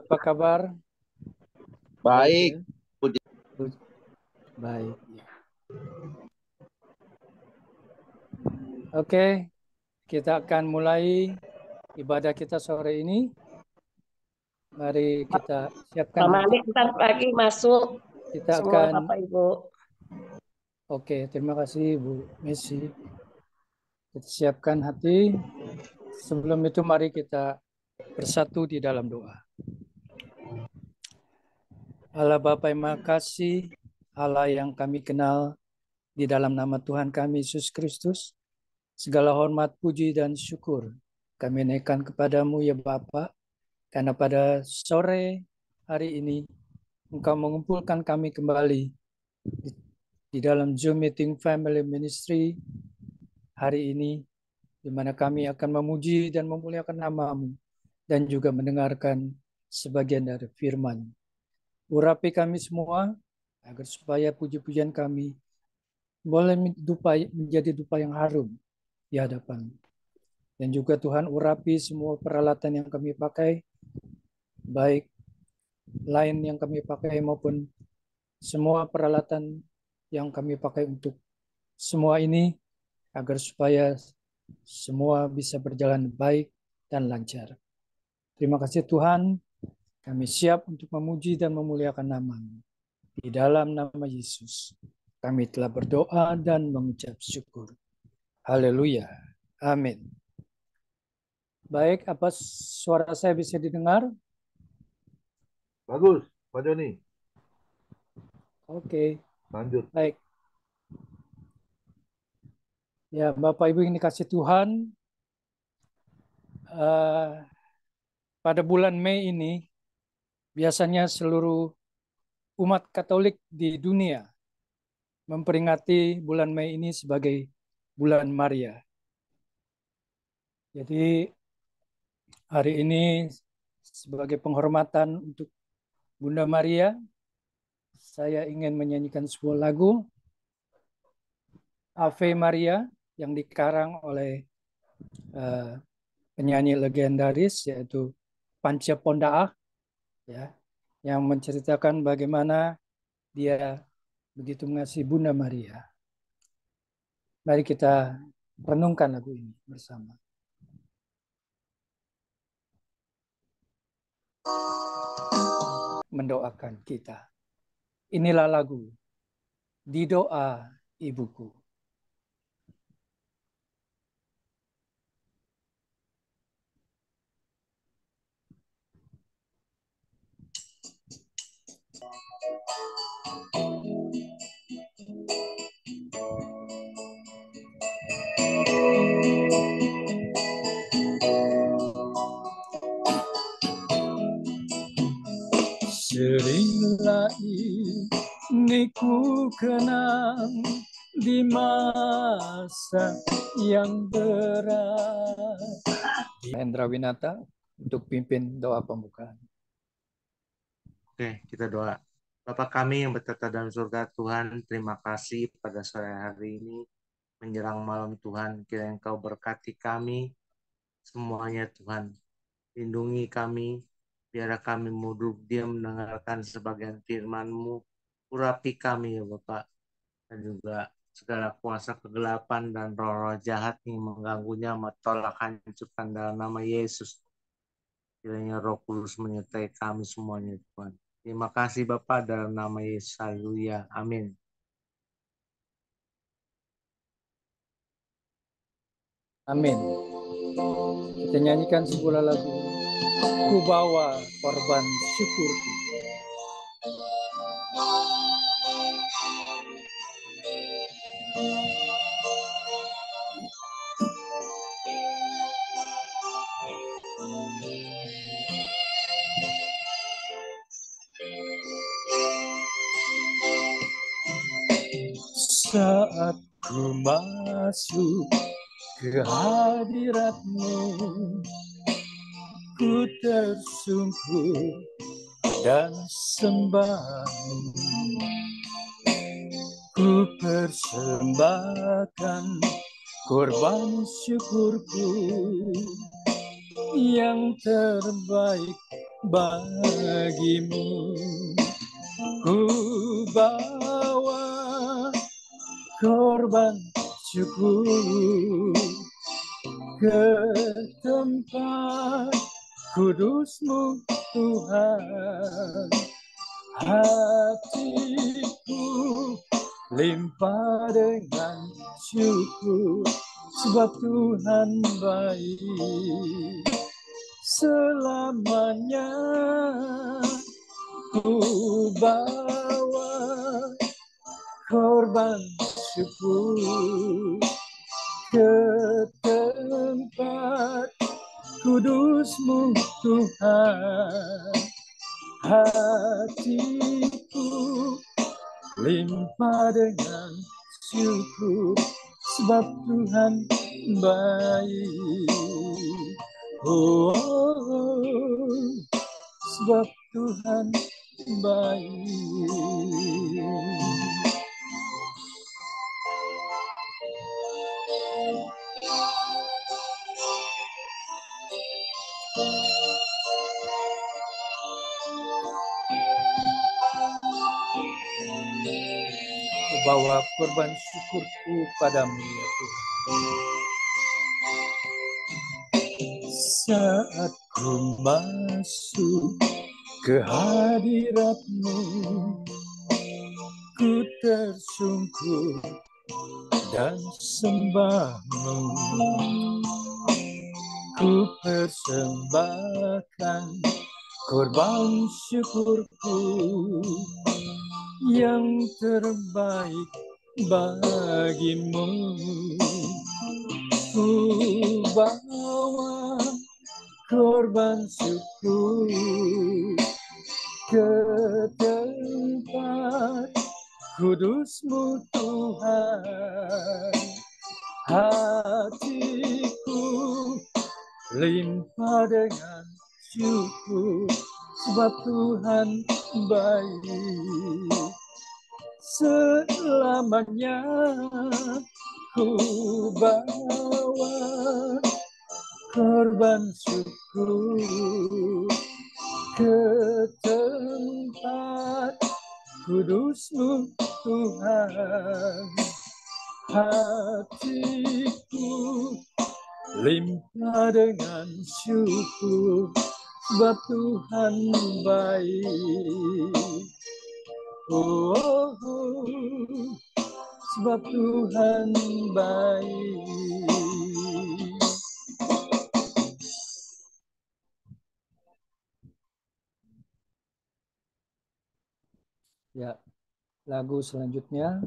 apa kabar? Baik. Baik. Ya? Baik. Oke, kita akan mulai ibadah kita sore ini. Mari kita siapkan. Pak Malik ntar lagi masuk. Kita Semua akan. Bapak Ibu. Oke, terima kasih Bu Messi. Kita siapkan hati. Sebelum itu mari kita bersatu di dalam doa. Allah Bapa yang Maha Kasih, Allah yang kami kenal, di dalam nama Tuhan kami Yesus Kristus, segala hormat, puji, dan syukur kami naikkan kepadamu ya Bapa, karena pada sore hari ini Engkau mengumpulkan kami kembali di dalam Zoom Meeting Family Ministry hari ini, di mana kami akan memuji dan memuliakan nama-Mu dan juga mendengarkan sebagian dari firman. Urapi kami semua agar supaya puji-pujian kami boleh menjadi dupa yang harum di hadapan. Dan juga Tuhan urapi semua peralatan yang kami pakai, baik lain yang kami pakai maupun semua peralatan yang kami pakai untuk semua ini, agar supaya semua bisa berjalan baik dan lancar. Terima kasih Tuhan, kami siap untuk memuji dan memuliakan nama-Mu. Di dalam nama Yesus, kami telah berdoa dan mengucap syukur. Haleluya. Amin. Baik, apa suara saya bisa didengar? Bagus, Pak Joni. Oke. Lanjut. Baik. Ya, Bapak Ibu ini kasih Tuhan, pada bulan Mei ini, biasanya seluruh umat Katolik di dunia memperingati bulan Mei ini sebagai bulan Maria. Jadi hari ini sebagai penghormatan untuk Bunda Maria, saya ingin menyanyikan sebuah lagu Ave Maria yang dikarang oleh penyanyi legendaris yaitu Panca Pondaah, ya, yang menceritakan bagaimana dia begitu mengasihi Bunda Maria. Mari kita renungkan lagu ini bersama. Mendoakan kita. Inilah lagu Di Doa Ibuku. Seringlah ini ku kenang di masa yang berat. Hendra Winata untuk pimpin doa pembukaan. Oke, kita doa. Bapa kami yang bertata dalam surga, Tuhan, terima kasih pada sore hari ini menjelang malam Tuhan. Kiranya Engkau berkati kami semuanya Tuhan. Lindungi kami, biar kami duduk diam mendengarkan sebagian firman-Mu. Urapi kami ya Bapak, dan juga segala kuasa kegelapan dan roh-roh jahat yang mengganggunya, tolak hancurkan dalam nama Yesus. Kiranya Roh Kudus menyertai kami semuanya Tuhan. Terima kasih Bapak dalam nama Yesus. Haleluya. Amin. Amin. Kita nyanyikan sebuah lagu. Ku bawa korban syukurku. Saat ku masuk ke hadirat-Mu, ku tersungkur dan sembah-Mu. Ku persembahkan korban syukurku yang terbaik bagimu. Ku bawa korban syukur ke tempat kudus-Mu Tuhan. Hatiku limpah dengan syukur, sebab Tuhan baik. Selamanya ku bawa korban syukur ke tempat kudus-Mu Tuhan. Hatiku limpah dengan syukur, sebab Tuhan baik. Oh, sebab Tuhan baik. Bawa korban syukurku padamu ya Tuhan. Saat ku masuk ke hadirat-Mu, ku tersungkur dan sembah-Mu. Ku persembahkan korban syukurku yang terbaik bagimu. Ku bawa korban syukur ke tempat kudus-Mu Tuhan. Hatiku limpah dengan syukur, sebab Tuhan baik. Selamanya ku bawa korban syukur ke tempat kudus-Mu Tuhan. Hatiku limpah dengan syukur, sebab Tuhan baik. Oh, sebab Tuhan baik. Ya, lagu selanjutnya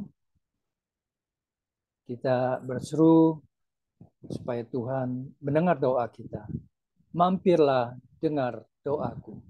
kita berseru supaya Tuhan mendengar doa kita. Mampirlah dengar doaku.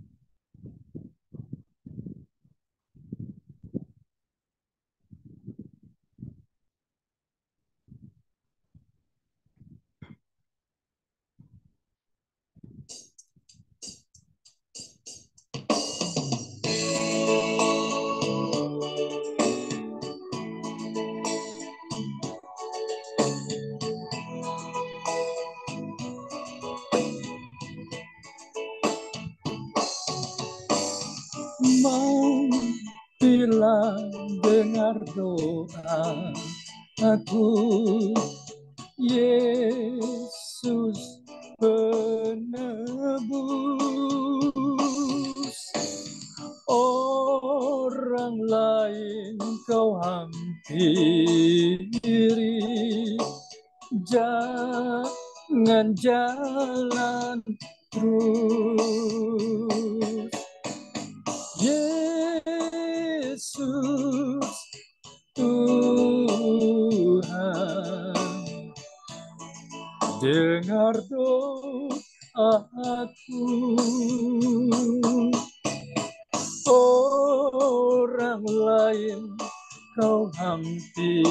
Mampirlah dengar doa aku, Yesus penebus. Orang lain Kau hampiri, jangan jalan terus. Yesus Tuhan, dengar doaku. Orang lain Kau hampiri,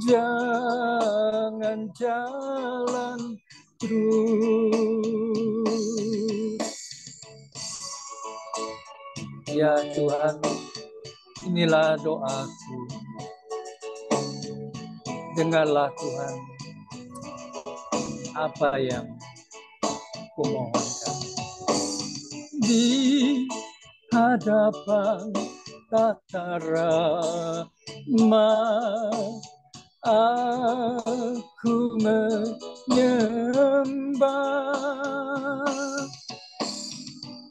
jangan jalan terus. Ya Tuhan, inilah doaku. Dengarlah Tuhan apa yang kumohonkan di hadapan tata rahmat aku menyembah,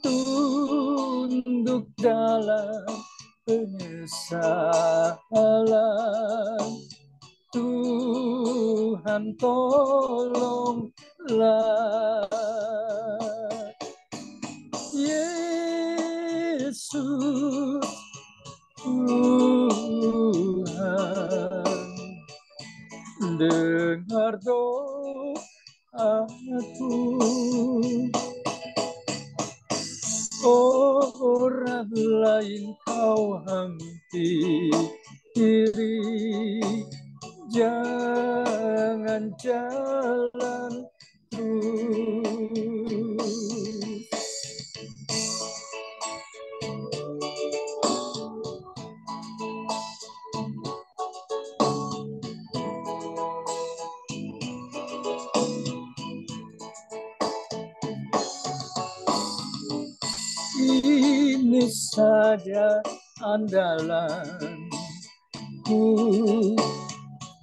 tunduk dalam penyesalan. Tuhan tolonglah, Yesus Tuhan, dengar doaku. Orang lain kau hampiri, jangan jalan terus. Ini saja andalanku,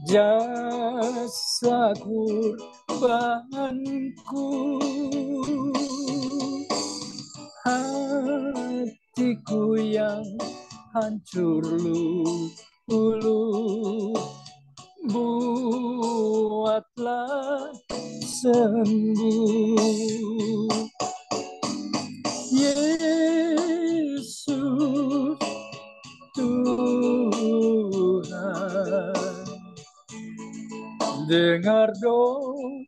jasa kurbanku, hatiku yang hancur luluh, buatlah sembuh. Yesus Tuhan, dengar doaku.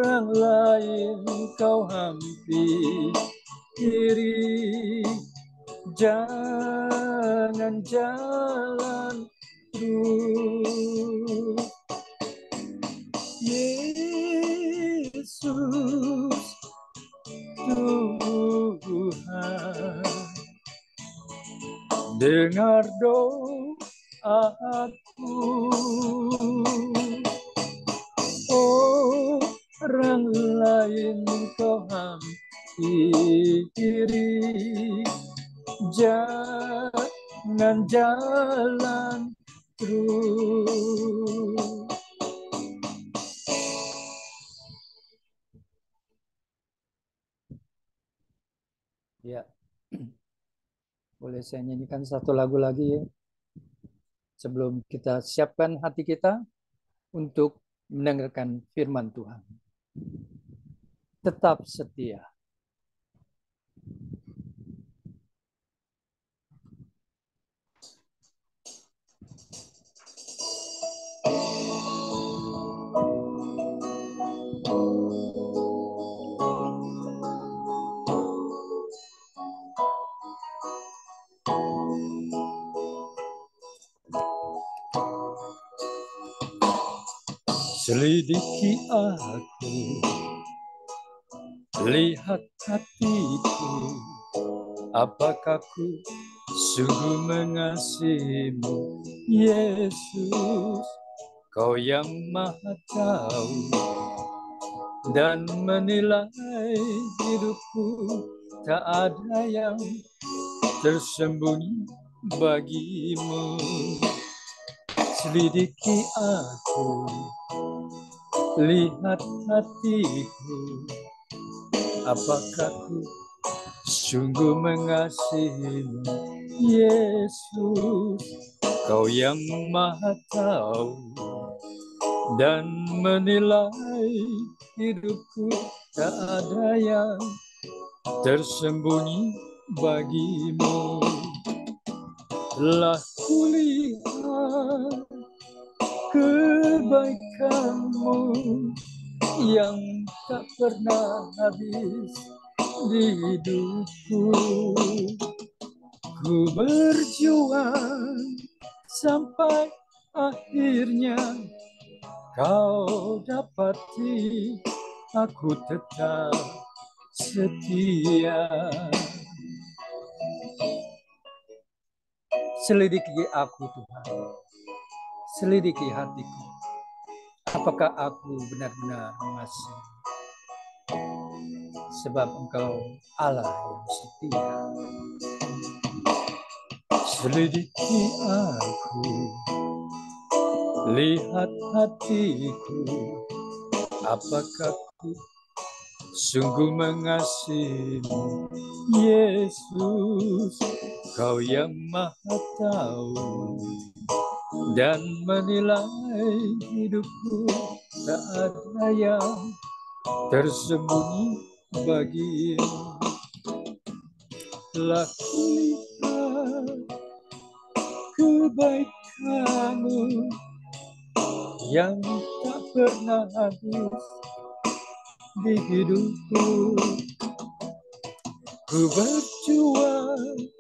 Orang lain kau hampiri, jangan jalan terus. Yesus Tuhan, dengar doaku. Orang lain kau hampiri, jangan jalan terus. Ya, boleh saya nyanyikan satu lagu lagi ya, sebelum kita siapkan hati kita untuk mendengarkan firman Tuhan. Tetap setia. Selidiki aku, lihat hatiku, apakah ku sungguh mengasihimu, Yesus. Kau yang maha tahu dan menilai hidupku, tak ada yang tersembunyi bagimu. Selidiki aku, lihat hatiku, apakah ku sungguh mengasihimu, Yesus. Kau yang maha tahu dan menilai hidupku, tak ada yang tersembunyi bagimu. Telah kulihat kebaikanmu yang tak pernah habis di hidupku. Ku berjuang sampai akhirnya kau dapati aku tetap setia. Selidiki aku Tuhan, selidiki hatiku. Apakah aku benar-benar mengasihi? Sebab Engkau Allah yang setia. Selidiki aku, lihat hatiku, apakah ku sungguh mengasihimu, Yesus. Kau yang Maha Tahu dan menilai hidupku, tak ada yang tersembunyi bagimu. Telah kulihat kebaikanmu yang tak pernah habis di hidupku. Ku berjuang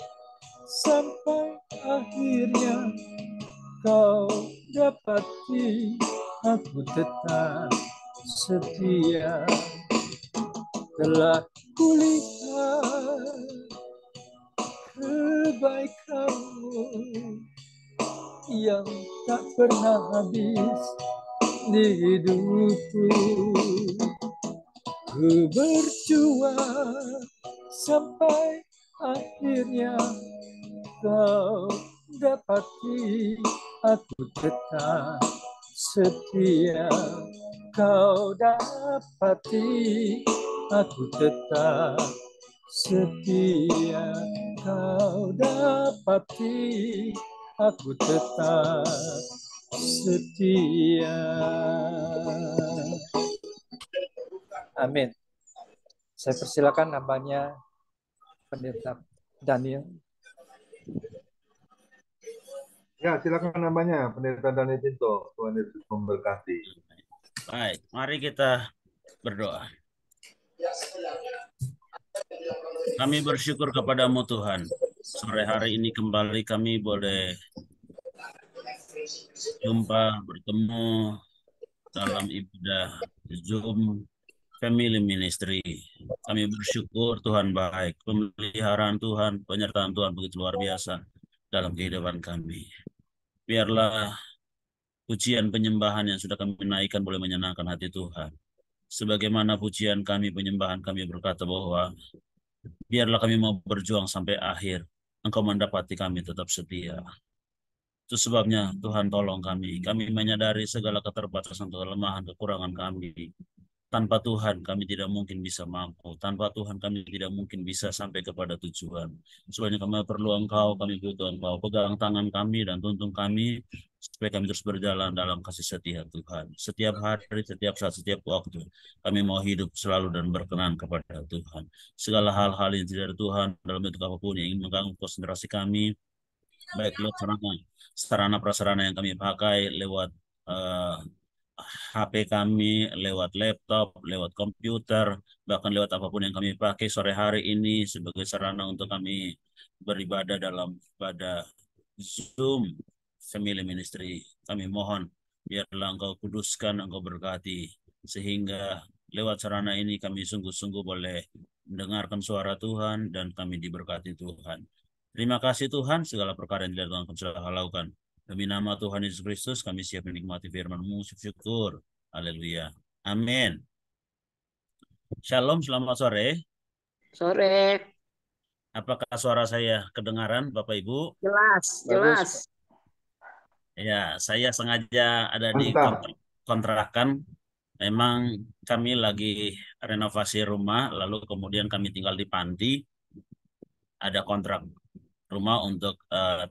sampai akhirnya kau dapati aku tetap setia. Telah kulihat kebaikanmu yang tak pernah habis di hidupku. Ku berjuang sampai akhirnya kau dapati aku tetap setia. Kau dapati aku tetap setia. Kau dapati aku tetap setia. Amin. Saya persilakan namanya Pendeta Daniel. Ya, silakan namanya Pendeta Daniel Pinto. Tuhan Yesus memberkati. Baik, mari kita berdoa. Kami bersyukur kepadamu Tuhan. Sore hari ini kembali kami boleh jumpa, bertemu dalam ibadah Zoom Family Ministry. Kami bersyukur Tuhan baik. Pemeliharaan Tuhan, penyertaan Tuhan begitu luar biasa dalam kehidupan kami. Biarlah pujian penyembahan yang sudah kami naikkan boleh menyenangkan hati Tuhan. Sebagaimana pujian kami, penyembahan kami berkata bahwa biarlah kami mau berjuang sampai akhir. Engkau mendapati kami tetap setia. Itu sebabnya Tuhan tolong kami. Kami menyadari segala keterbatasan, kelemahan, kekurangan kami. Tanpa Tuhan kami tidak mungkin bisa mampu. Tanpa Tuhan kami tidak mungkin bisa sampai kepada tujuan. Sebabnya kami perlu Engkau, kami butuh Engkau. Pegang tangan kami dan tuntun kami supaya kami terus berjalan dalam kasih setia Tuhan. Setiap hari, setiap saat, setiap waktu kami mau hidup selalu dan berkenan kepada Tuhan. Segala hal-hal yang tidak dari Tuhan dalam bentuk apapun yang ingin mengganggu konsentrasi kami, baik lewat sarana prasarana yang kami pakai, lewat HP kami, lewat laptop, lewat komputer, bahkan lewat apapun yang kami pakai sore hari ini sebagai sarana untuk kami beribadah pada Zoom Family Ministry. Kami mohon biarlah Engkau kuduskan, Engkau berkati, sehingga lewat sarana ini kami sungguh-sungguh boleh mendengarkan suara Tuhan dan kami diberkati Tuhan. Terima kasih Tuhan, segala perkara yang Tuhan sudah lakukan. Demi nama Tuhan Yesus Kristus, kami siap menikmati firman-Mu. Syukur. Haleluya. Amin. Shalom, selamat sore. Sore. Apakah suara saya kedengaran, Bapak Ibu? Jelas, jelas. Ya, saya sengaja ada di Mantap. kontrakan. Memang kami lagi renovasi rumah, lalu kemudian kami tinggal di panti. Ada kontrak rumah untuk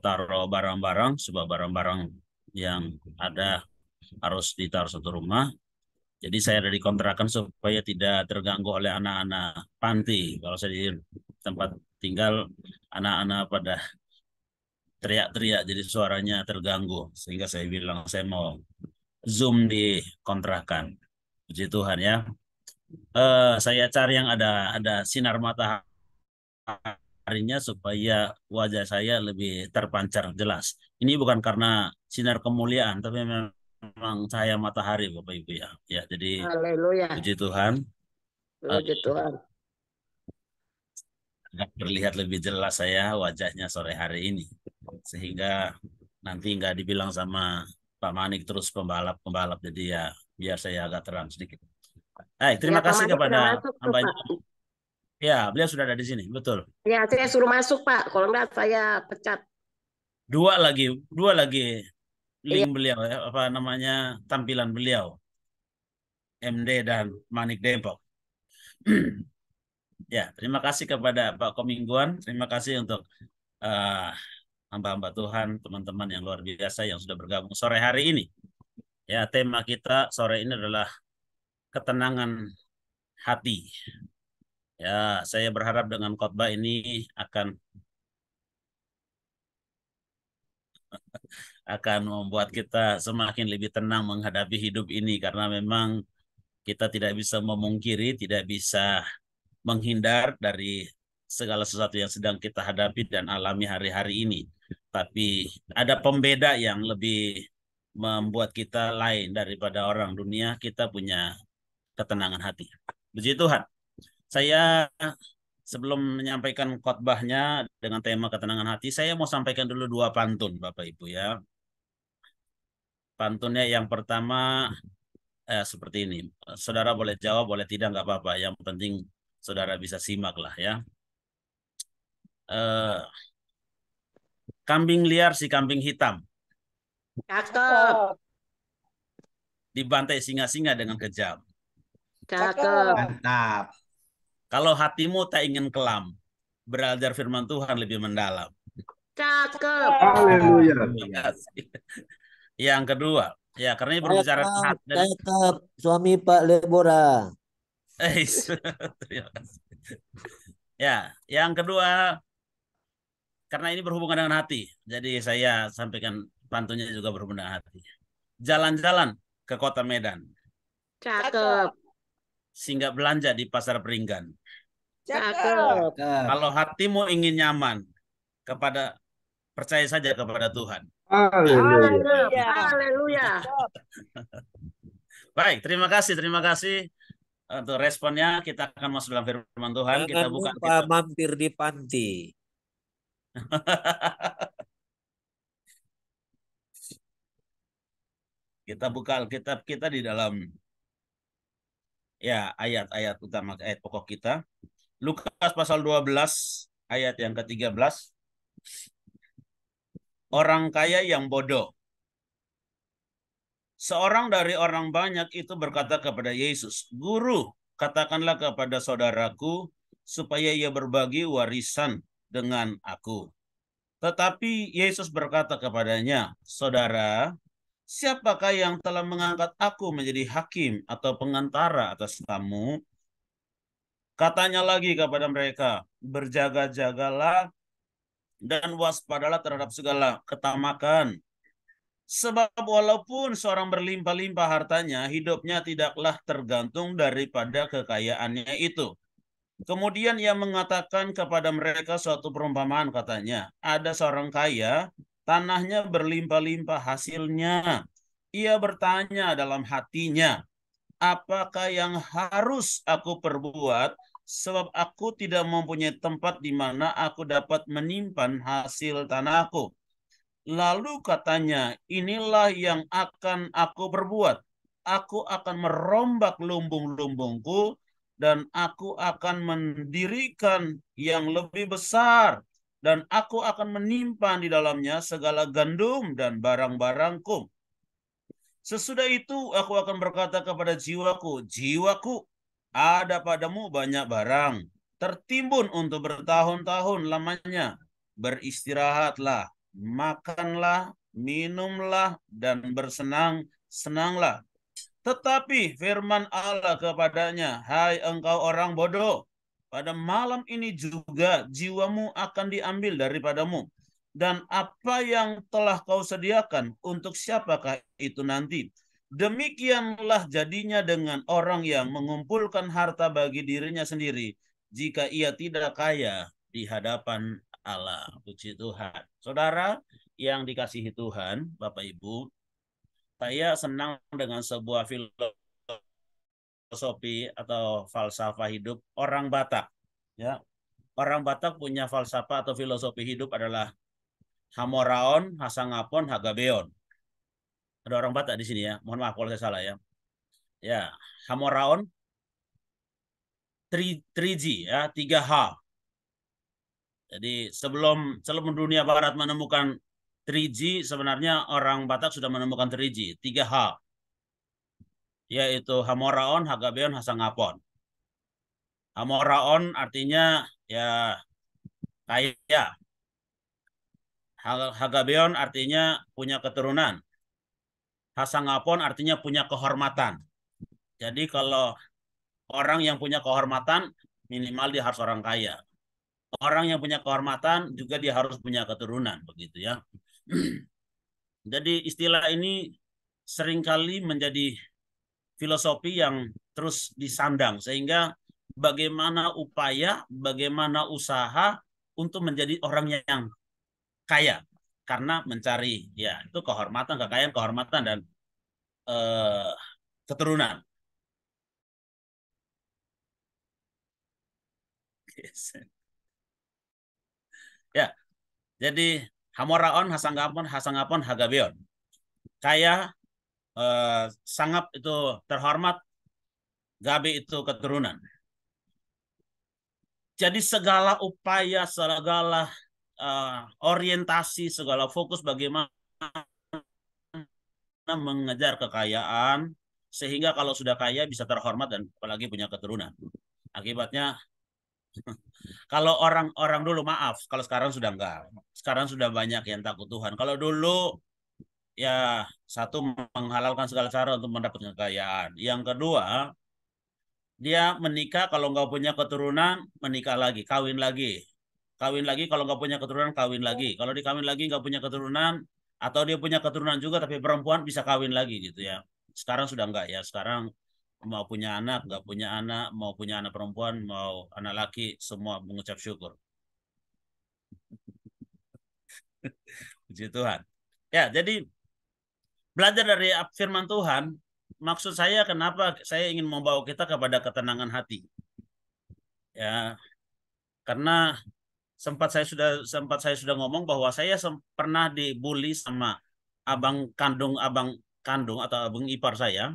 taruh barang-barang, sebuah barang-barang yang ada harus ditaruh satu rumah. Jadi saya ada di kontrakan supaya tidak terganggu oleh anak-anak panti. Kalau saya di tempat tinggal, anak-anak pada teriak-teriak, jadi suaranya terganggu. Sehingga saya bilang saya mau Zoom di kontrakan. Puji Tuhan ya. Saya cari yang ada sinar mataharinya supaya wajah saya lebih terpancar jelas. Ini bukan karena sinar kemuliaan, tapi memang cahaya matahari, Bapak Ibu ya. Ya, jadi Haleluya. puji Tuhan. Puji Tuhan. Agak terlihat lebih jelas saya wajahnya sore hari ini, sehingga nanti nggak dibilang sama Pak Manik terus pembalap, jadi ya biar saya agak terang sedikit. Terima Ya, Pak kasih Manik kepada udah masuk tuh, hamba. Pak. Ya, beliau sudah ada di sini, betul. Ya, saya suruh masuk, Pak. Kalau enggak, saya pecat. Dua lagi link Iya. beliau, apa namanya, tampilan beliau, MD dan Manik Depok. Ya, terima kasih kepada Pak Komingguan, terima kasih untuk hamba-hamba Tuhan, teman-teman yang luar biasa yang sudah bergabung sore hari ini. Ya, tema kita sore ini adalah ketenangan hati. Ya, saya berharap dengan khotbah ini akan membuat kita semakin lebih tenang menghadapi hidup ini, karena memang kita tidak bisa memungkiri, tidak bisa menghindar dari segala sesuatu yang sedang kita hadapi dan alami hari-hari ini. Tapi ada pembeda yang lebih membuat kita lain daripada orang dunia, kita punya ketenangan hati. Puji Tuhan. Saya sebelum menyampaikan khotbahnya dengan tema ketenangan hati, saya mau sampaikan dulu 2 pantun, Bapak Ibu ya. Pantunnya yang pertama seperti ini. Saudara boleh jawab, boleh tidak, nggak apa-apa. Yang penting saudara bisa simak lah ya. Kambing liar si kambing hitam Cakep. dibantai singa-singa dengan kejam. Cakep. Mantap. Kalau hatimu tak ingin kelam, belajar firman Tuhan lebih mendalam. Cakep. Haleluya. Yang kedua, ya karena ini berbicara Saya ke suami Pak Lebora. Terima kasih. Ya, yang kedua, karena ini berhubungan dengan hati, jadi saya sampaikan pantunnya juga berhubungan dengan hati. Jalan-jalan ke kota Medan. Cakep. Singgah belanja di pasar Peringgan. Cakep. Kalau hatimu ingin nyaman, percaya saja kepada Tuhan. Haleluya. Haleluya. Baik, terima kasih untuk responnya. Kita akan masuk dalam firman Tuhan. Jangan Kita buka lupa mampir di panti. Kita buka Alkitab kita di dalam ya ayat-ayat utama, ayat pokok kita. Lukas pasal 12 ayat yang ke-13. Orang kaya yang bodoh. Seorang dari orang banyak itu berkata kepada Yesus, "Guru, katakanlah kepada saudaraku supaya ia berbagi warisan dengan aku." Tetapi Yesus berkata kepadanya, "Saudara, siapakah yang telah mengangkat aku menjadi hakim atau pengantara atas kamu?" Katanya lagi kepada mereka, "Berjaga-jagalah dan waspadalah terhadap segala ketamakan. Sebab walaupun seorang berlimpah-limpah hartanya, hidupnya tidaklah tergantung daripada kekayaannya itu." Kemudian ia mengatakan kepada mereka suatu perumpamaan, katanya, "Ada seorang kaya, tanahnya berlimpah-limpah hasilnya. Ia bertanya dalam hatinya, apakah yang harus aku perbuat, sebab aku tidak mempunyai tempat di mana aku dapat menyimpan hasil tanahku." Lalu katanya, "Inilah yang akan aku perbuat. Aku akan merombak lumbung-lumbungku dan aku akan mendirikan yang lebih besar, dan aku akan menyimpan di dalamnya segala gandum dan barang-barangku. Sesudah itu aku akan berkata kepada jiwaku, jiwaku, ada padamu banyak barang, tertimbun untuk bertahun-tahun lamanya. Beristirahatlah, makanlah, minumlah, dan bersenang-senanglah." Tetapi firman Allah kepadanya, "Hai engkau orang bodoh, pada malam ini juga jiwamu akan diambil daripadamu. Dan apa yang telah kau sediakan, untuk siapakah itu nanti? Demikianlah jadinya dengan orang yang mengumpulkan harta bagi dirinya sendiri, jika ia tidak kaya di hadapan Allah." Puji Tuhan. Saudara yang dikasihi Tuhan, Bapak Ibu, saya senang dengan sebuah filosofi atau falsafah hidup orang Batak. Ya, orang Batak punya falsafah atau filosofi hidup adalah Hamoraon, Hasangapon, Hagabeon. Ada orang Batak di sini ya. Mohon maaf kalau saya salah ya. Ya, Hamoraon 3G ya, 3H. Jadi sebelum dunia barat menemukan 3G, sebenarnya orang Batak sudah menemukan 3G, 3H. Yaitu Hamoraon, Hagabeon, Hasangapon. Hamoraon artinya ya kaya. Hagabeon artinya punya keturunan. Hasangapon artinya punya kehormatan. Jadi kalau orang yang punya kehormatan, minimal dia harus orang kaya. Orang yang punya kehormatan juga dia harus punya keturunan, begitu ya. Jadi istilah ini seringkali menjadi filosofi yang terus disandang, sehingga bagaimana upaya, bagaimana usaha untuk menjadi orang yang kaya karena mencari ya itu kehormatan, kekayaan, kehormatan dan keturunan. Ya, jadi Hamoraon, Hasangapon, Hagabeon. Kaya, Sangap itu terhormat, Gabe itu keturunan. Jadi segala upaya, segala orientasi, segala fokus bagaimana mengejar kekayaan, sehingga kalau sudah kaya bisa terhormat dan apalagi punya keturunan. Akibatnya, kalau orang dulu maaf, kalau sekarang sudah enggak. Sekarang sudah banyak yang takut Tuhan. Kalau dulu ya satu menghalalkan segala cara untuk mendapatkan kekayaan. Yang kedua, dia menikah kalau nggak punya keturunan, menikah lagi, kawin lagi. Kawin lagi kalau nggak punya keturunan, kawin lagi. Kalau dikawin lagi nggak punya keturunan, atau dia punya keturunan juga tapi perempuan bisa kawin lagi gitu ya. Sekarang sudah enggak ya. Sekarang mau punya anak, nggak punya anak, mau punya anak perempuan, mau anak laki, semua mengucap syukur. Puji Tuhan. Ya, jadi belajar dari firman Tuhan, maksud saya kenapa saya ingin membawa kita kepada ketenangan hati. Ya, karena sempat saya sudah ngomong bahwa saya pernah dibully sama abang kandung atau abang ipar saya.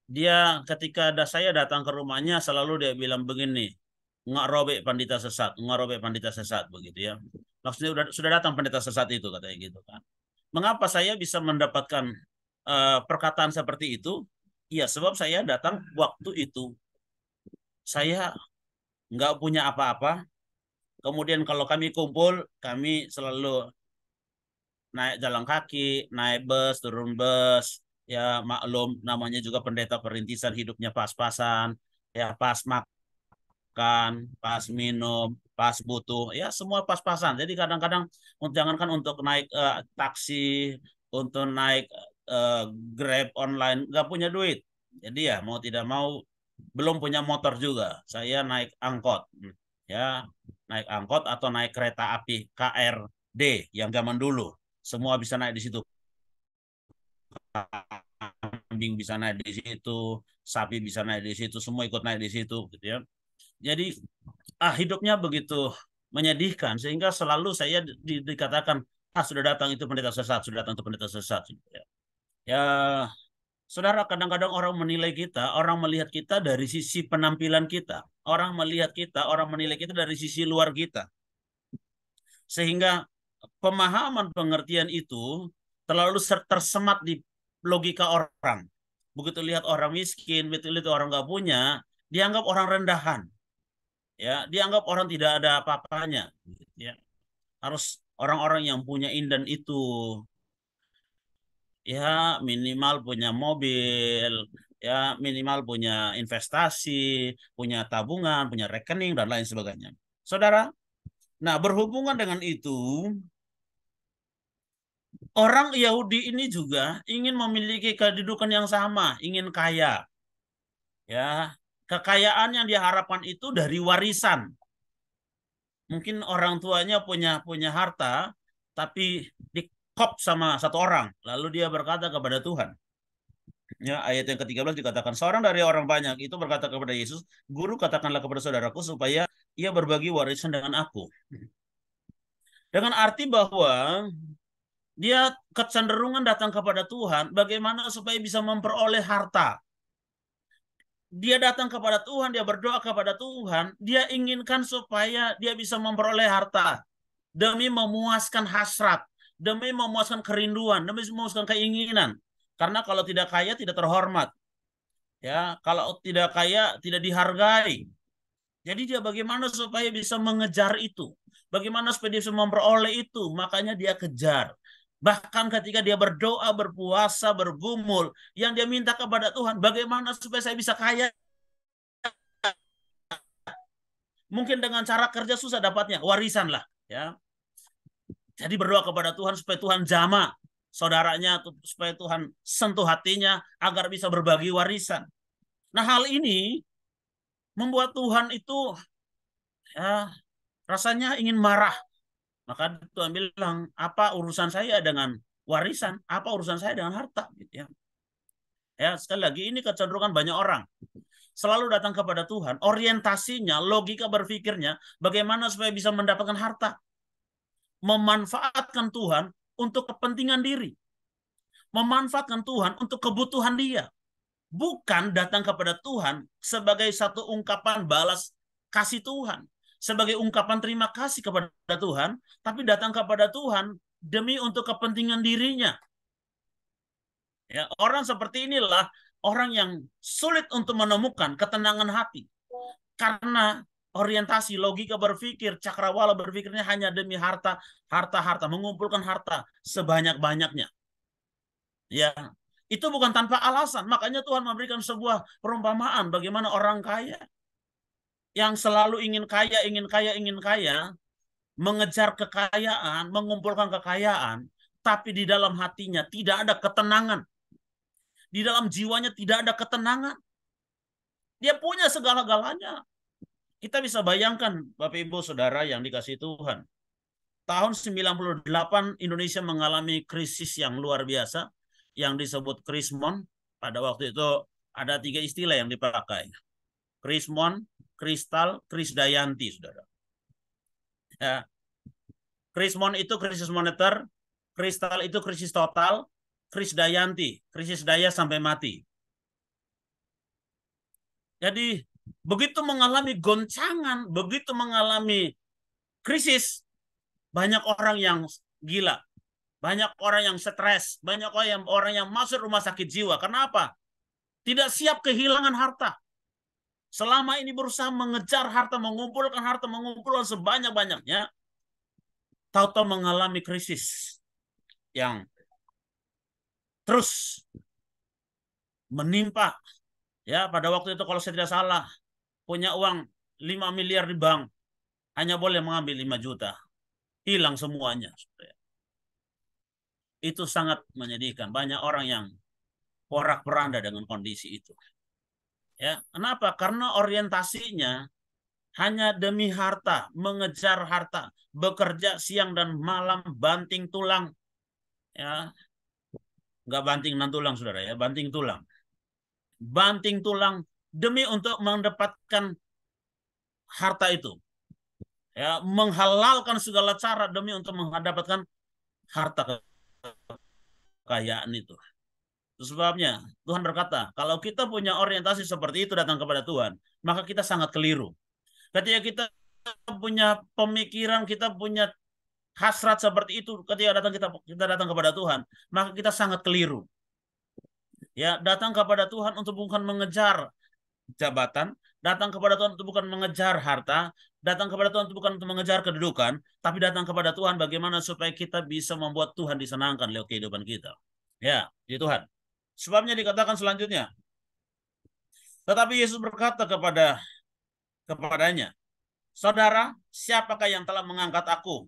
Dia ketika saya datang ke rumahnya selalu dia bilang begini, nggak robek pandita sesat, nggak robek pandita sesat begitu ya. Maksudnya sudah datang pendeta sesat itu katanya gitu kan. Mengapa saya bisa mendapatkan perkataan seperti itu? Iya, sebab saya datang waktu itu saya nggak punya apa-apa. Kemudian kalau kami kumpul, kami selalu naik jalan kaki, naik bus, turun bus. Ya maklum, namanya juga pendeta perintisan, hidupnya pas-pasan. Ya pas makan, pas minum, pas butuh, ya semua pas-pasan. Jadi kadang-kadang jangankan untuk naik taksi, untuk naik Grab online, nggak punya duit. Jadi ya mau tidak mau, belum punya motor juga. Saya naik angkot, ya naik angkot atau naik kereta api KRD yang zaman dulu. Semua bisa naik di situ. Kambing bisa naik di situ, sapi bisa naik di situ, semua ikut naik di situ, gitu ya. Jadi hidupnya begitu menyedihkan sehingga selalu saya dikatakan sudah datang itu pendeta sesat, sudah datang itu pendeta sesat. Ya, saudara, kadang-kadang orang menilai kita, orang melihat kita dari sisi penampilan kita, orang menilai kita dari sisi luar kita, sehingga pemahaman pengertian itu terlalu tersemat di logika orang. Begitu lihat orang miskin, begitu lihat orang nggak punya, dianggap orang rendahan. Ya, dianggap orang tidak ada apa-apanya. Ya, harus orang-orang yang punya inden itu, ya minimal punya mobil, ya minimal punya investasi, punya tabungan, punya rekening dan lain sebagainya. Saudara, nah berhubungan dengan itu, orang Yahudi ini juga ingin memiliki kedudukan yang sama, ingin kaya. Ya, kekayaan yang diharapkan itu dari warisan. Mungkin orang tuanya punya harta, tapi dikop sama satu orang, lalu dia berkata kepada Tuhan. Ya, ayat yang ke-13 dikatakan, seorang dari orang banyak itu berkata kepada Yesus, Guru, katakanlah kepada saudaraku supaya ia berbagi warisan dengan aku. Dengan arti bahwa Dia kecenderungan datang kepada Tuhan bagaimana supaya bisa memperoleh harta. Dia datang kepada Tuhan, dia berdoa kepada Tuhan, dia inginkan supaya dia bisa memperoleh harta demi memuaskan hasrat, demi memuaskan kerinduan, demi memuaskan keinginan. Karena kalau tidak kaya tidak terhormat. Ya, kalau tidak kaya tidak dihargai. Jadi dia bagaimana supaya bisa mengejar itu? Bagaimana supaya dia bisa memperoleh itu? Makanya dia kejar. Bahkan ketika dia berdoa, berpuasa, bergumul, yang dia minta kepada Tuhan, bagaimana supaya saya bisa kaya? Mungkin dengan cara kerja susah dapatnya, warisan lah. Ya. Jadi berdoa kepada Tuhan supaya Tuhan jama saudaranya, supaya Tuhan sentuh hatinya agar bisa berbagi warisan. Nah, hal ini membuat Tuhan itu ya rasanya ingin marah. Maka Tuhan bilang, apa urusan saya dengan warisan? Apa urusan saya dengan harta? Gitu ya. Ya, sekali lagi ini kecenderungan banyak orang. Selalu datang kepada Tuhan, orientasinya, logika berpikirnya, bagaimana supaya bisa mendapatkan harta. Memanfaatkan Tuhan untuk kepentingan diri. Memanfaatkan Tuhan untuk kebutuhan dia. Bukan datang kepada Tuhan sebagai satu ungkapan balas kasih Tuhan. Sebagai ungkapan terima kasih kepada Tuhan, tapi datang kepada Tuhan demi untuk kepentingan dirinya. Ya, orang seperti inilah orang yang sulit untuk menemukan ketenangan hati. Karena orientasi, logika berpikir, cakrawala berpikirnya hanya demi harta, harta, mengumpulkan harta sebanyak-banyaknya. Ya, itu bukan tanpa alasan. Makanya Tuhan memberikan sebuah perumpamaan bagaimana orang kaya yang selalu ingin kaya, mengejar kekayaan, mengumpulkan kekayaan, tapi di dalam hatinya tidak ada ketenangan. Di dalam jiwanya tidak ada ketenangan. Dia punya segala-galanya. Kita bisa bayangkan, Bapak Ibu Saudara yang dikasihi Tuhan. Tahun 98 Indonesia mengalami krisis yang luar biasa yang disebut Krismon. Pada waktu itu ada 3 istilah yang dipakai. Krismon, Kristal, Krisdayanti, Saudara. Ya. Krismon itu krisis moneter, Kristal itu krisis total, Krisdayanti, krisis daya sampai mati. Jadi begitu mengalami goncangan, begitu mengalami krisis, banyak orang yang gila, banyak orang yang stres, banyak orang yang masuk rumah sakit jiwa. Kenapa? Tidak siap kehilangan harta. Selama ini berusaha mengejar harta, mengumpulkan sebanyak-banyaknya, tahu-tahu mengalami krisis yang terus menimpa. Ya, pada waktu itu kalau saya tidak salah, punya uang 5 miliar di bank, hanya boleh mengambil 5 juta. Hilang semuanya. Itu sangat menyedihkan. Banyak orang yang porak-poranda dengan kondisi itu. Ya, kenapa? Karena orientasinya hanya demi harta, mengejar harta, bekerja siang dan malam, banting tulang. Ya, nggak banting nan tulang, saudara ya, banting tulang. Banting tulang demi untuk mendapatkan harta itu. Ya, menghalalkan segala cara demi untuk mendapatkan harta kekayaan itu. Itu sebabnya Tuhan berkata, kalau kita punya orientasi seperti itu datang kepada Tuhan, maka kita sangat keliru. Ketika kita punya pemikiran, kita punya hasrat seperti itu, ketika kita datang kepada Tuhan, maka kita sangat keliru. Ya, datang kepada Tuhan untuk bukan mengejar jabatan, datang kepada Tuhan untuk bukan mengejar harta, datang kepada Tuhan untuk bukan untuk mengejar kedudukan, tapi datang kepada Tuhan bagaimana supaya kita bisa membuat Tuhan disenangkan lewat kehidupan kita. Ya, di Tuhan. Sebabnya dikatakan selanjutnya, tetapi Yesus berkata kepadanya, saudara, siapakah yang telah mengangkat aku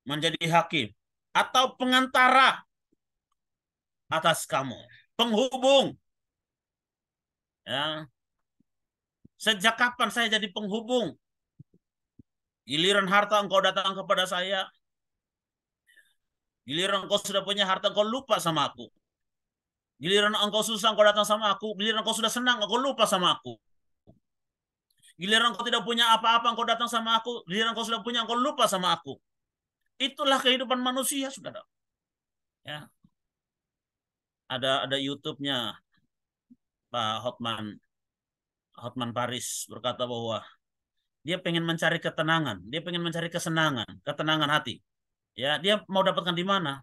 menjadi hakim atau pengantara atas kamu? Penghubung. Ya. Sejak kapan saya jadi penghubung? Giliran harta engkau datang kepada saya. Giliran engkau sudah punya harta, engkau lupa sama aku. Giliran engkau susah, engkau datang sama aku. Giliran engkau sudah senang, engkau lupa sama aku. Giliran engkau tidak punya apa-apa, engkau datang sama aku. Giliran engkau sudah punya, engkau lupa sama aku. Itulah kehidupan manusia, saudara. Ya, ada YouTube-nya Pak Hotman Paris berkata bahwa dia pengen mencari ketenangan, dia pengen mencari kesenangan, ketenangan hati. Ya, dia mau dapatkan di mana?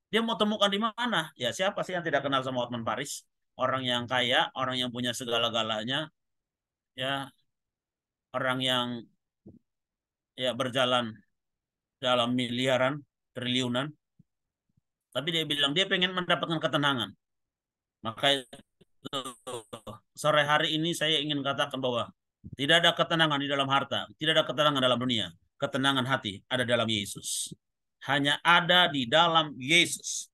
Dia mau temukan di mana? Ya, siapa sih yang tidak kenal sama Hotman Paris? Orang yang kaya, orang yang punya segala-galanya, ya, orang yang ya berjalan dalam miliaran, triliunan. Tapi dia bilang dia pengen mendapatkan ketenangan. Maka itu, sore hari ini saya ingin katakan bahwa tidak ada ketenangan di dalam harta, tidak ada ketenangan dalam dunia. Ketenangan hati ada dalam Yesus. Hanya ada di dalam Yesus.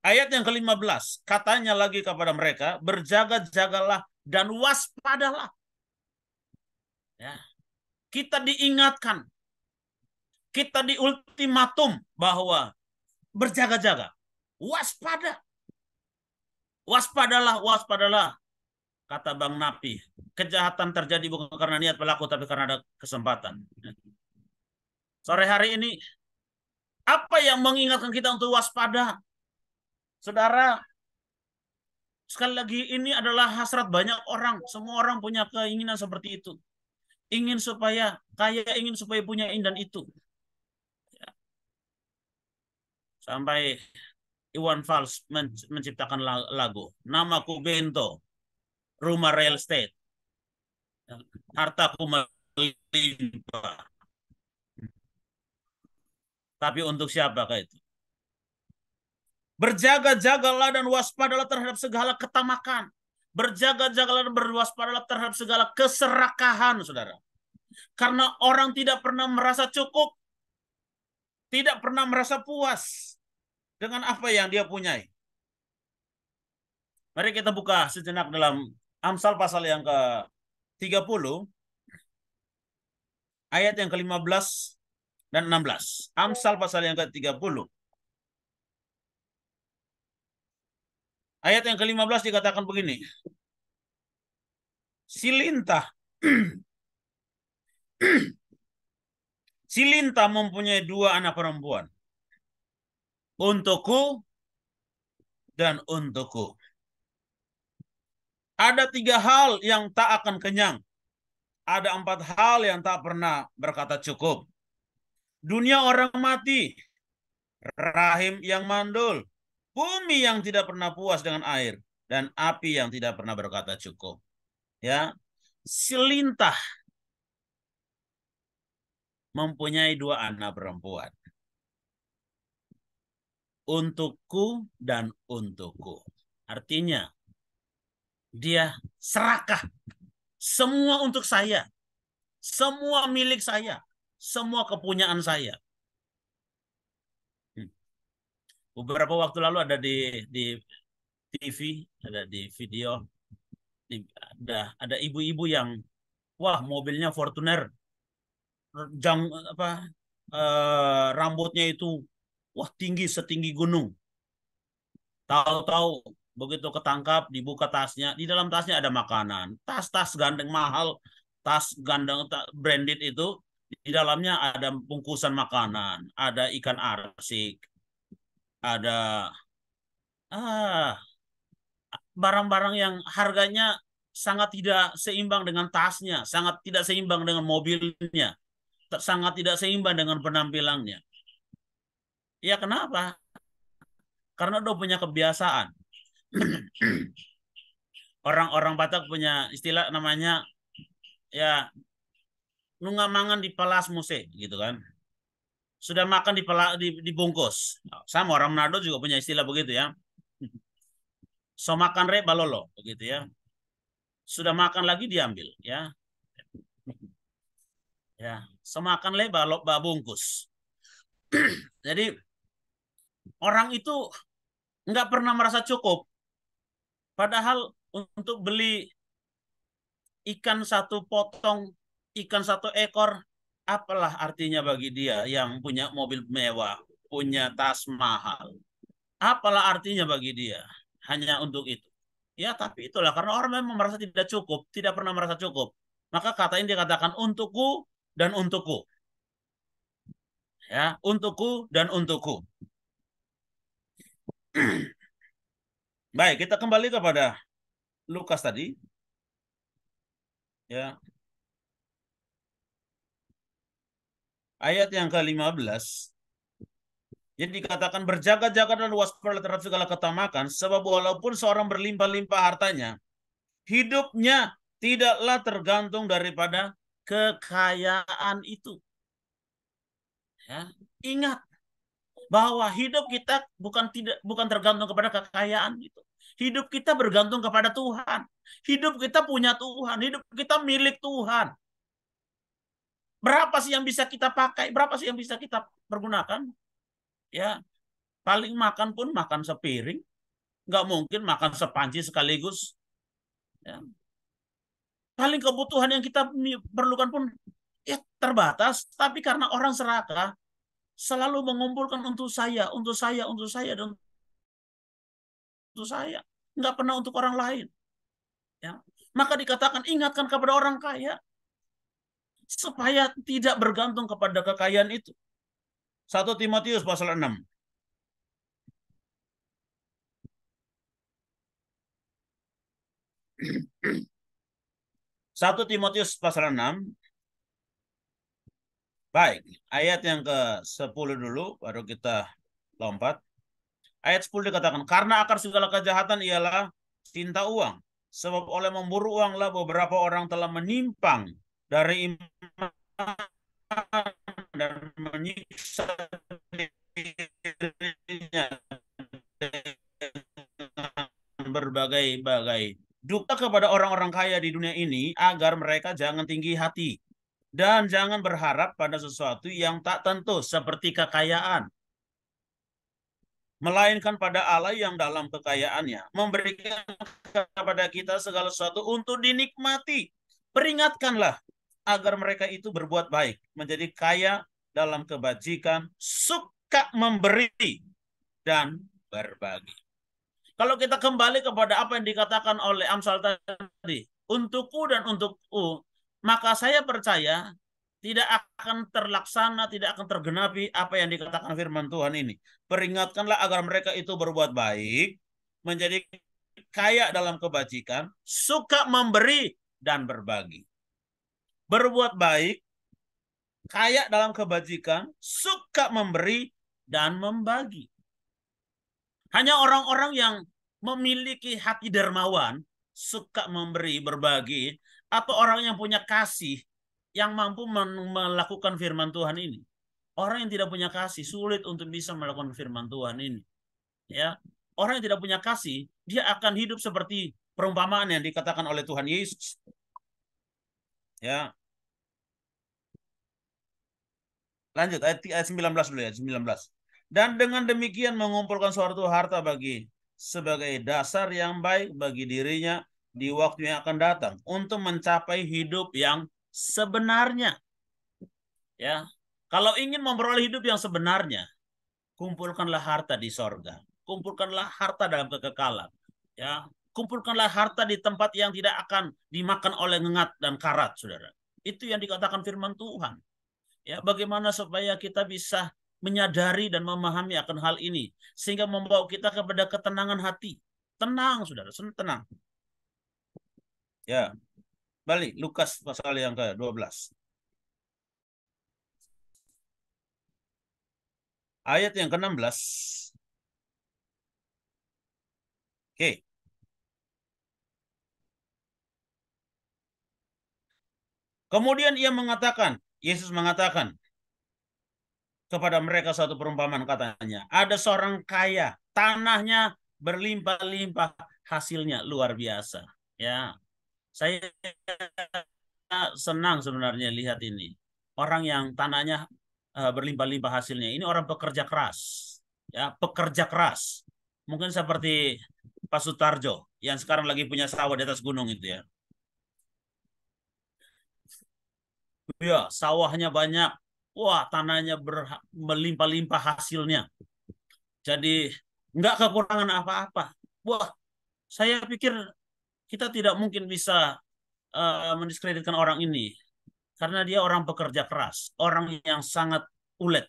Ayat yang ke-15, katanya lagi kepada mereka, berjaga-jagalah dan waspadalah. Ya. Kita diingatkan, kita diultimatum bahwa berjaga-jaga, waspada. Waspadalah, waspadalah. Kata Bang Napi, kejahatan terjadi bukan karena niat pelaku, tapi karena ada kesempatan. Sore hari ini, apa yang mengingatkan kita untuk waspada? Saudara, sekali lagi ini adalah hasrat banyak orang. Semua orang punya keinginan seperti itu. Ingin supaya kaya, ingin supaya punya ini dan itu. Sampai Iwan Fals menciptakan lagu. Namaku Bento, rumah real estate. Hartaku melimpah. Tapi untuk siapakah itu? Berjaga-jagalah dan waspadalah terhadap segala ketamakan. Berjaga-jagalah dan berwaspadalah terhadap segala keserakahan, saudara. Karena orang tidak pernah merasa cukup. Tidak pernah merasa puas dengan apa yang dia punyai. Mari kita buka sejenak dalam Amsal pasal yang ke-30. Ayat yang ke-15 dan 16. Amsal pasal yang ke-30. Ayat yang ke-15 dikatakan begini. Si Linta mempunyai 2 anak perempuan. Untukku dan untukku. Ada 3 hal yang tak akan kenyang. Ada 4 hal yang tak pernah berkata cukup. Dunia orang mati. Rahim yang mandul. Bumi yang tidak pernah puas dengan air. Dan api yang tidak pernah berkata cukup. Ya, si Linta mempunyai 2 anak perempuan. Untukku dan untukku. Artinya, dia serakah. Semua untuk saya. Semua milik saya. Semua kepunyaan saya. Beberapa waktu lalu ada di TV, ada di video, ada ibu-ibu yang, wah, mobilnya Fortuner, rambutnya itu, wah, tinggi setinggi gunung. Tahu-tahu begitu ketangkap, dibuka tasnya, di dalam tasnya ada makanan, tas-tas gandeng mahal, tas gandeng branded itu, di dalamnya ada bungkusan makanan, ada ikan arsik, ada barang-barang yang harganya sangat tidak seimbang dengan tasnya, sangat tidak seimbang dengan mobilnya, sangat tidak seimbang dengan penampilannya. Ya kenapa? Karena udah punya kebiasaan. Orang-orang Batak punya istilah namanya ya nungamangan di palas muse gitu kan. Sudah makan dibungkus. Sama orang Manado juga punya istilah begitu ya. So makan re balolo begitu ya. Sudah makan lagi diambil ya. Ya, so makan le balok bungkus. Jadi orang itu nggak pernah merasa cukup. Padahal untuk beli ikan 1 potong, ikan 1 ekor, apalah artinya bagi dia yang punya mobil mewah, punya tas mahal. Apalah artinya bagi dia hanya untuk itu. Ya, tapi itulah karena orang memang merasa tidak cukup, tidak pernah merasa cukup. Maka kata ini dikatakan untukku dan untukku. Ya, untukku dan untukku. Baik, kita kembali kepada Lukas tadi. Ya. Ayat yang ke-15. Jadi dikatakan berjaga-jaga dan waspada terhadap segala ketamakan, sebab walaupun seorang berlimpah-limpah hartanya, hidupnya tidaklah tergantung daripada kekayaan itu. Ya. Ingat bahwa hidup kita bukan tergantung kepada kekayaan itu. Hidup kita bergantung kepada Tuhan. Hidup kita punya Tuhan. Hidup kita milik Tuhan. Berapa sih yang bisa kita pakai? Berapa sih yang bisa kita pergunakan? Ya, paling makan pun makan sepiring. Nggak mungkin makan sepanci sekaligus. Ya. Paling kebutuhan yang kita perlukan pun ya terbatas. Tapi karena orang serakah, selalu mengumpulkan untuk saya, untuk saya, untuk saya, dan untuk saya. Nggak pernah untuk orang lain. Ya. Maka dikatakan ingatkan kepada orang kaya supaya tidak bergantung kepada kekayaan itu. 1 Timotius pasal 6. 1 Timotius pasal 6. Baik, ayat yang ke-10 dulu, baru kita lompat. Ayat 10 dikatakan, karena akar segala kejahatan ialah cinta uang. Sebab oleh memburu uanglah beberapa orang telah menyimpang dari iman dan menyiksa dirinya dengan berbagai-bagai duka kepada orang-orang kaya di dunia ini, agar mereka jangan tinggi hati dan jangan berharap pada sesuatu yang tak tentu seperti kekayaan, melainkan pada Allah yang dalam kekayaannya memberikan kepada kita segala sesuatu untuk dinikmati. Peringatkanlah agar mereka itu berbuat baik, menjadi kaya dalam kebajikan, suka memberi dan berbagi. Kalau kita kembali kepada apa yang dikatakan oleh Amsal tadi, untukku dan untukku, maka saya percaya tidak akan terlaksana, tidak akan tergenapi apa yang dikatakan firman Tuhan ini. Peringatkanlah agar mereka itu berbuat baik, menjadi kaya dalam kebajikan, suka memberi dan berbagi. Berbuat baik, kaya dalam kebajikan, suka memberi dan membagi. Hanya orang-orang yang memiliki hati dermawan, suka memberi, berbagi, atau orang yang punya kasih, yang mampu melakukan firman Tuhan ini. Orang yang tidak punya kasih, sulit untuk bisa melakukan firman Tuhan ini. Ya, orang yang tidak punya kasih, dia akan hidup seperti perumpamaan yang dikatakan oleh Tuhan Yesus. Ya. Lanjut, ayat 19 dulu ya, 19. Dan dengan demikian mengumpulkan suatu harta sebagai dasar yang baik bagi dirinya di waktu yang akan datang untuk mencapai hidup yang sebenarnya. Ya, kalau ingin memperoleh hidup yang sebenarnya, kumpulkanlah harta di sorga, kumpulkanlah harta dalam kekekalan. Ya, kumpulkanlah harta di tempat yang tidak akan dimakan oleh ngengat dan karat, saudara. Itu yang dikatakan firman Tuhan. Ya, bagaimana supaya kita bisa menyadari dan memahami akan hal ini sehingga membawa kita kepada ketenangan hati. Tenang, saudara, tenang. Ya, balik Lukas pasal yang ke-12. Ayat yang ke-16. Oke. Kemudian Yesus mengatakan kepada mereka satu perumpamaan, katanya, ada seorang kaya, tanahnya berlimpah-limpah, hasilnya luar biasa. Ya, saya senang sebenarnya lihat ini. Orang yang tanahnya berlimpah-limpah hasilnya, ini orang pekerja keras. Ya, pekerja keras. Mungkin seperti Pak Sutarjo yang sekarang lagi punya sawah di atas gunung itu ya. Ya, sawahnya banyak. Wah, tanahnya berlimpah-limpah hasilnya. Jadi nggak kekurangan apa-apa. Wah, saya pikir kita tidak mungkin bisa mendiskreditkan orang ini. Karena dia orang pekerja keras. Orang yang sangat ulet.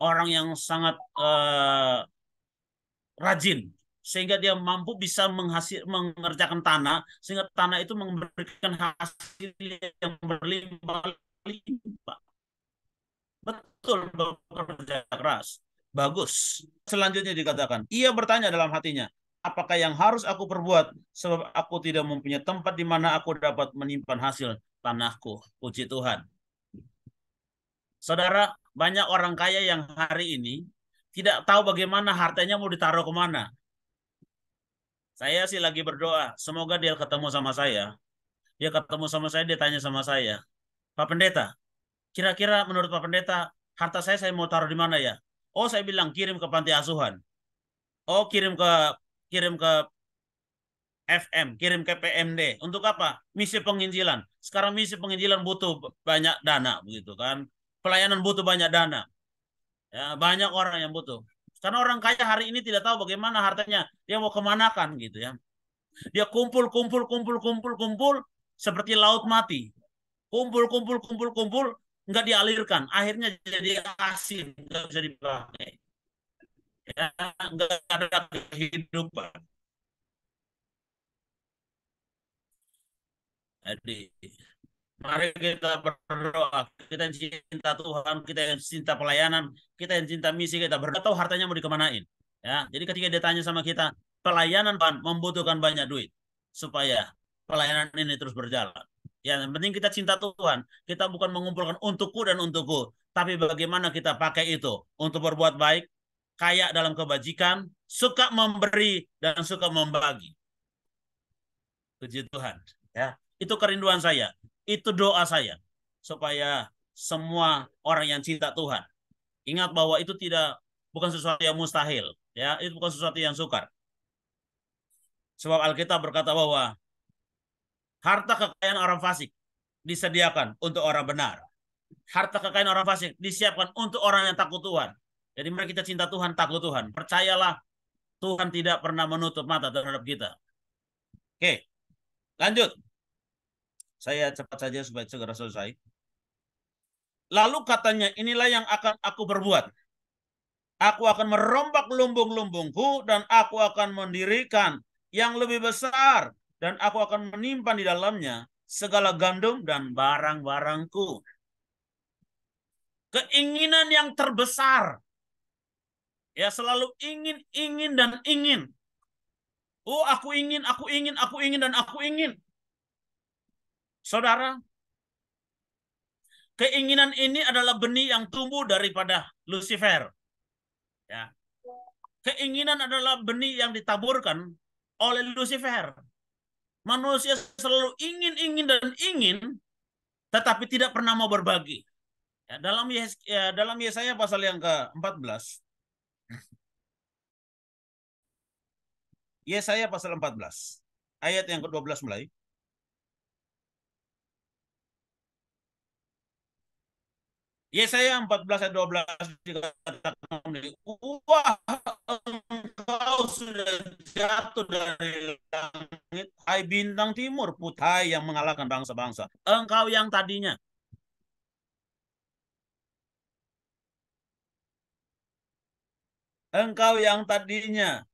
Orang yang sangat rajin, sehingga dia mampu bisa mengerjakan tanah, sehingga tanah itu memberikan hasil yang berlimpah-limpah. Betul, bekerja keras. Bagus. Selanjutnya dikatakan, ia bertanya dalam hatinya, apakah yang harus aku perbuat, sebab aku tidak mempunyai tempat di mana aku dapat menyimpan hasil tanahku. Puji Tuhan. Saudara, banyak orang kaya yang hari ini tidak tahu bagaimana hartanya mau ditaruh kemana. Saya sih lagi berdoa, semoga dia ketemu sama saya. Dia ketemu sama saya, dia tanya sama saya, Pak Pendeta, kira-kira menurut Pak Pendeta, harta saya mau taruh di mana ya? Oh, saya bilang kirim ke panti asuhan. Oh, kirim ke FM, kirim ke PMD. Untuk apa? Misi penginjilan. Sekarang misi penginjilan butuh banyak dana, begitu kan? Pelayanan butuh banyak dana. Ya, banyak orang yang butuh. Karena orang kaya hari ini tidak tahu bagaimana hartanya dia mau kemanakan gitu ya. Dia kumpul seperti laut mati. Kumpul, nggak dialirkan. Akhirnya jadi asin, nggak bisa dipakai. Ya, nggak ada kehidupan. Jadi, mari kita berdoa. Kita yang cinta Tuhan, kita yang cinta pelayanan, kita yang cinta misi, kita berdoa tahu hartanya mau dikemanain. Ya, jadi ketika dia tanya sama kita, pelayanan membutuhkan banyak duit supaya pelayanan ini terus berjalan. Ya, yang penting kita cinta Tuhan. Kita bukan mengumpulkan untukku dan untukku, tapi bagaimana kita pakai itu untuk berbuat baik, kaya dalam kebajikan, suka memberi dan suka membagi. Puji Tuhan. Ya, itu kerinduan saya, itu doa saya supaya semua orang yang cinta Tuhan ingat bahwa itu bukan sesuatu yang mustahil, ya, itu bukan sesuatu yang sukar. Sebab Alkitab berkata bahwa harta kekayaan orang fasik disediakan untuk orang benar. Harta kekayaan orang fasik disiapkan untuk orang yang takut Tuhan. Jadi mari kita cinta Tuhan, takut Tuhan. Percayalah, Tuhan tidak pernah menutup mata terhadap kita. Oke, lanjut. Saya cepat saja supaya segera selesai. Lalu katanya, inilah yang akan aku perbuat. Aku akan merombak lumbung-lumbungku dan aku akan mendirikan yang lebih besar dan aku akan menyimpan di dalamnya segala gandum dan barang-barangku. Keinginan yang terbesar. Ya, selalu ingin dan ingin. Oh, aku ingin dan aku ingin. Saudara, keinginan ini adalah benih yang tumbuh daripada Lucifer. Ya. Keinginan adalah benih yang ditaburkan oleh Lucifer. Manusia selalu ingin, tetapi tidak pernah mau berbagi. Ya, dalam Yesaya pasal yang ke-14. Yesaya pasal 14. Ayat yang ke-12 mulai. Yesaya 14 ayat 12 dikatakan, wah, engkau sudah jatuh dari langit, hai bintang timur, putai yang mengalahkan bangsa-bangsa. Engkau yang tadinya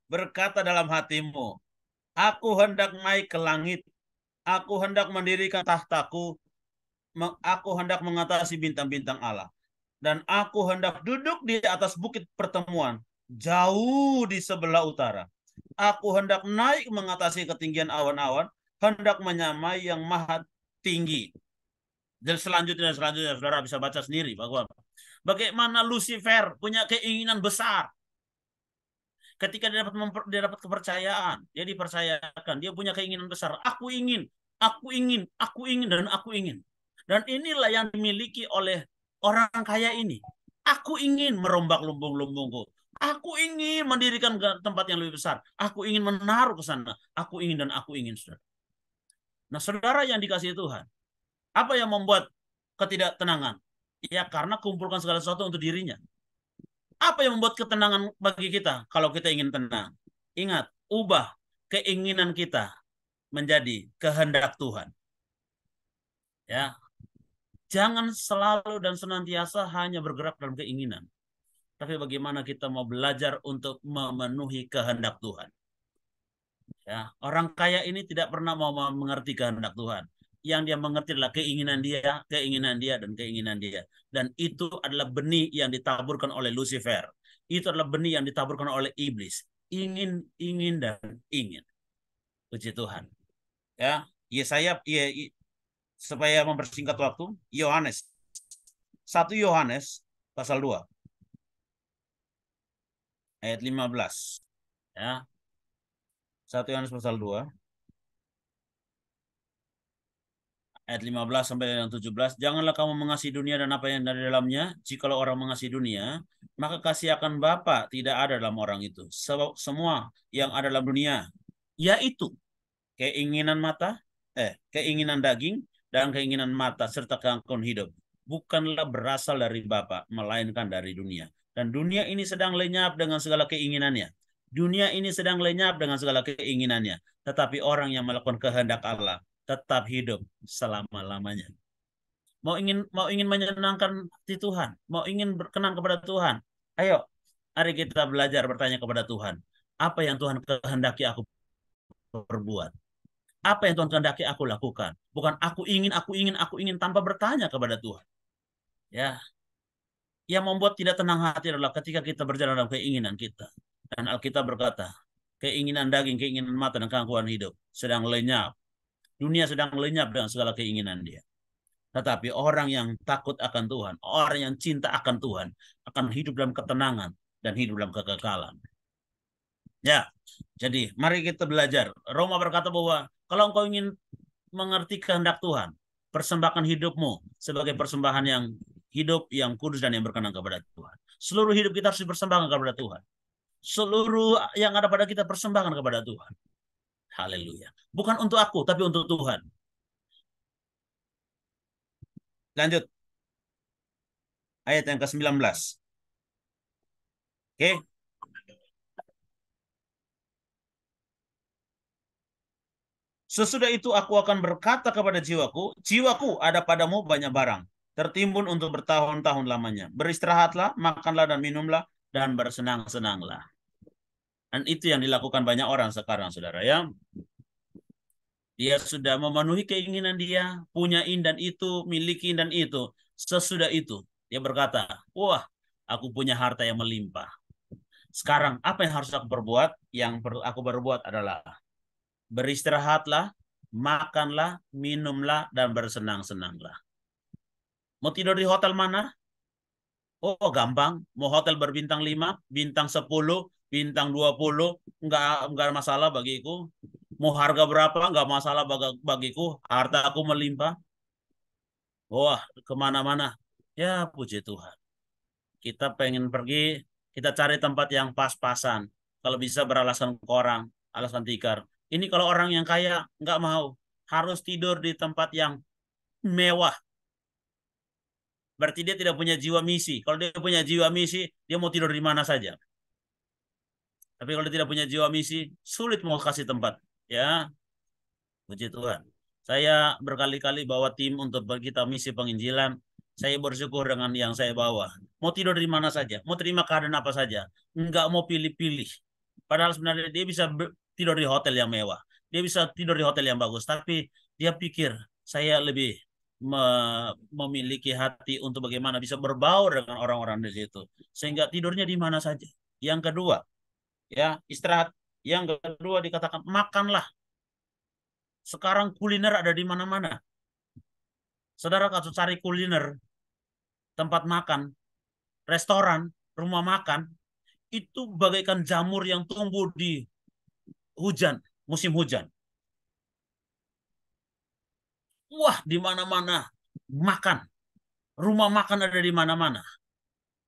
berkata dalam hatimu, aku hendak naik ke langit, aku hendak mendirikan tahtaku, aku hendak mengatasi bintang-bintang Allah. Dan aku hendak duduk di atas bukit pertemuan, jauh di sebelah utara. Aku hendak naik mengatasi ketinggian awan-awan, hendak menyamai yang maha tinggi. Dan selanjutnya, saudara bisa baca sendiri bahwa bagaimana Lucifer punya keinginan besar. Ketika dia dapat kepercayaan, dia dipercayakan, dia punya keinginan besar. Aku ingin, dan aku ingin. Dan inilah yang dimiliki oleh orang kaya ini. Aku ingin merombak lumbung-lumbungku. Aku ingin mendirikan tempat yang lebih besar. Aku ingin menaruh ke sana. Aku ingin dan aku ingin, saudara. Nah, saudara yang dikasihi Tuhan, apa yang membuat ketidaktenangan? Ya, karena kumpulkan segala sesuatu untuk dirinya. Apa yang membuat ketenangan bagi kita kalau kita ingin tenang? Ingat, ubah keinginan kita menjadi kehendak Tuhan. Ya, jangan selalu dan senantiasa hanya bergerak dalam keinginan. tapi bagaimana kita mau belajar untuk memenuhi kehendak Tuhan. Ya, orang kaya ini tidak pernah mau mengerti kehendak Tuhan. Yang dia mengerti adalah keinginan dia, dan keinginan dia. Dan itu adalah benih yang ditaburkan oleh Lucifer. Itu adalah benih yang ditaburkan oleh iblis. Ingin, dan ingin. Puji Tuhan. Ya, Yesaya, supaya mempersingkat waktu, Yohanes 1 Yohanes pasal 2 ayat 15. Ya. 1 Yohanes pasal 2 ayat 15 sampai dengan 17. Janganlah kamu mengasihi dunia dan apa yang dari dalamnya. Jikalau orang mengasihi dunia, maka kasih akan Bapa tidak ada dalam orang itu. Sebab semua yang ada dalam dunia, yaitu keinginan keinginan daging dan keinginan mata serta keangkuhan hidup, bukanlah berasal dari Bapa, melainkan dari dunia. Dan dunia ini sedang lenyap dengan segala keinginannya. Dunia ini sedang lenyap dengan segala keinginannya. Tetapi orang yang melakukan kehendak Allah tetap hidup selama-lamanya. Mau ingin menyenangkan hati Tuhan, mau ingin berkenan kepada Tuhan. Ayo, mari kita belajar bertanya kepada Tuhan. Apa yang Tuhan kehendaki aku perbuat? Apa yang Tuhan kehendaki aku lakukan? Bukan aku ingin tanpa bertanya kepada Tuhan. Ya. Yang membuat tidak tenang hati adalah ketika kita berjalan dalam keinginan kita. Dan Alkitab berkata, keinginan daging, keinginan mata, dan keangkuhan hidup sedang lenyap. Dunia sedang lenyap dengan segala keinginan dia. Tetapi orang yang takut akan Tuhan, orang yang cinta akan Tuhan, akan hidup dalam ketenangan dan hidup dalam kekekalan. Ya, jadi mari kita belajar. Roma berkata bahwa kalau engkau ingin mengerti kehendak Tuhan, persembahkan hidupmu sebagai persembahan yang hidup, yang kudus, dan yang berkenan kepada Tuhan. Seluruh hidup kita harus dipersembahkan kepada Tuhan. Seluruh yang ada pada kita persembahkan kepada Tuhan. Haleluya. Bukan untuk aku, tapi untuk Tuhan. Lanjut. Ayat yang ke-19. Oke. Sesudah itu aku akan berkata kepada jiwaku, jiwaku, ada padamu banyak barang, tertimbun untuk bertahun-tahun lamanya. Beristirahatlah, makanlah dan minumlah, dan bersenang-senanglah. Dan itu yang dilakukan banyak orang sekarang, saudara ya. Dia sudah memenuhi keinginan dia, punya dan itu, miliki dan itu. Sesudah itu, dia berkata, wah, aku punya harta yang melimpah. Sekarang, apa yang harus aku perbuat? Yang perlu aku perbuat adalah beristirahatlah, makanlah, minumlah, dan bersenang-senanglah. Mau tidur di hotel mana? Oh, gampang. Mau hotel berbintang 5, bintang 10, bintang 20, enggak masalah bagiku. Mau harga berapa, enggak masalah bagiku. Harta aku melimpah. Wah, kemana-mana. Ya, puji Tuhan. Kita pengen pergi, kita cari tempat yang pas-pasan. Kalau bisa beralasan korang, alasan tikar. Ini kalau orang yang kaya, enggak mau. Harus tidur di tempat yang mewah. Berarti dia tidak punya jiwa misi. Kalau dia punya jiwa misi, dia mau tidur di mana saja. Tapi kalau dia tidak punya jiwa misi, sulit mau kasih tempat. Ya, puji Tuhan. Saya berkali-kali bawa tim untuk kita misi penginjilan. Saya bersyukur dengan yang saya bawa. Mau tidur di mana saja, mau terima keadaan apa saja. Enggak mau pilih-pilih. Padahal sebenarnya dia bisa tidur di hotel yang mewah. Dia bisa tidur di hotel yang bagus. Tapi dia pikir, saya lebih memiliki hati untuk bagaimana bisa berbaur dengan orang-orang di situ. Sehingga tidurnya di mana saja. Yang kedua, ya, istirahat. Yang kedua dikatakan makanlah. Sekarang kuliner ada di mana-mana. Saudara kalau cari kuliner, tempat makan, restoran, rumah makan, itu bagaikan jamur yang tumbuh di hujan, musim hujan. Wah, di mana-mana makan. Rumah makan ada di mana-mana.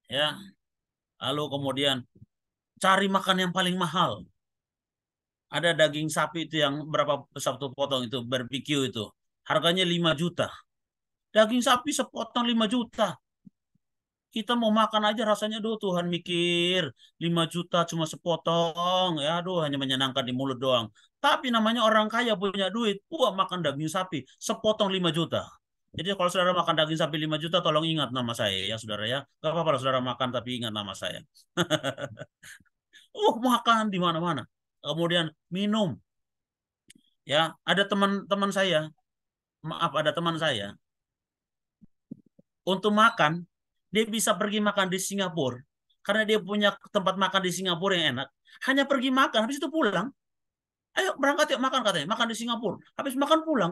Ya. Lalu kemudian cari makan yang paling mahal. Ada daging sapi itu yang berapa satu potong itu, barbecue itu. Harganya 5 juta. Daging sapi sepotong 5 juta. Kita mau makan aja rasanya, aduh Tuhan mikir 5 juta cuma sepotong. Ya aduh, hanya menyenangkan di mulut doang. Tapi namanya orang kaya punya duit. Wah, makan daging sapi sepotong 5 juta. Jadi kalau saudara makan daging sapi 5 juta, tolong ingat nama saya ya saudara ya. Gak apa-apa kalau saudara makan tapi ingat nama saya. Makan di mana-mana. Kemudian minum. Ya, ada teman-teman saya, maaf ada teman saya, untuk makan, dia bisa pergi makan di Singapura. Karena dia punya tempat makan di Singapura yang enak. Hanya pergi makan, habis itu pulang. Ayo berangkat yuk makan katanya, makan di Singapura. Habis makan pulang,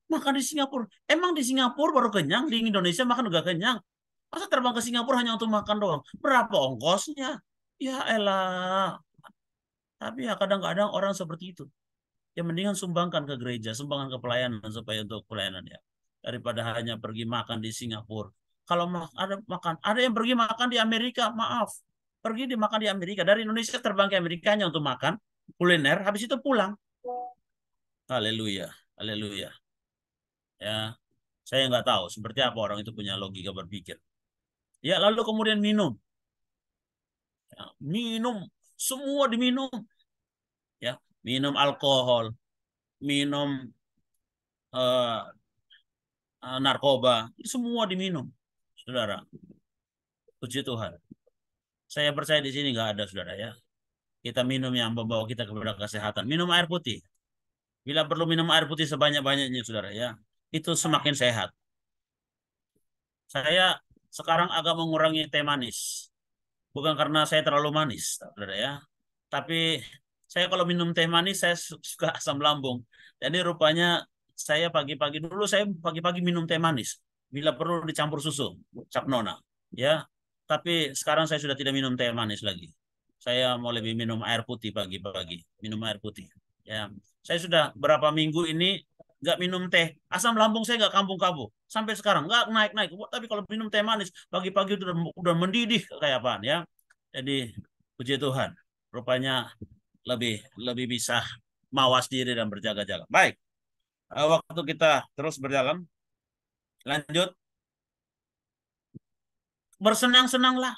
makan di Singapura. Emang di Singapura baru kenyang, di Indonesia makan udah kenyang. Masa terbang ke Singapura hanya untuk makan doang? Berapa ongkosnya? Ya elah. Tapi ya kadang-kadang orang seperti itu. Ya mendingan sumbangkan ke gereja, sumbangkan ke pelayanan supaya untuk pelayanan ya. Daripada hanya pergi makan di Singapura. Kalau ada yang pergi makan di Amerika, maaf. Pergi dimakan di Amerika. Dari Indonesia terbang ke Amerika hanya untuk makan kuliner, habis itu pulang. Haleluya, haleluya. Ya, saya nggak tahu seperti apa orang itu punya logika berpikir. Ya, lalu kemudian minum. Ya, minum, semua diminum. Ya, minum alkohol, minum narkoba, semua diminum, saudara. Puji Tuhan. Saya percaya di sini nggak ada, saudara ya. Kita minum yang membawa kita kepada kesehatan. Minum air putih. Bila perlu minum air putih sebanyak-banyaknya, saudara ya. Itu semakin sehat. Saya sekarang agak mengurangi teh manis. Bukan karena saya terlalu manis, saudara ya. Tapi saya kalau minum teh manis, saya suka asam lambung. Jadi rupanya saya pagi-pagi dulu, saya pagi-pagi minum teh manis. Bila perlu dicampur susu, cap nona. Ya, tapi sekarang saya sudah tidak minum teh manis lagi. Saya mau lebih minum air putih pagi-pagi. Minum air putih. Ya, saya sudah berapa minggu ini nggak minum teh. Asam lambung saya nggak kambuh-kambuh. Sampai sekarang nggak naik-naik. Tapi kalau minum teh manis pagi-pagi udah mendidih kayak apaan ya. Jadi puji Tuhan. Rupanya lebih lebih bisa mawas diri dan berjaga-jaga. Baik. Waktu kita terus berjalan. Lanjut. Bersenang-senanglah.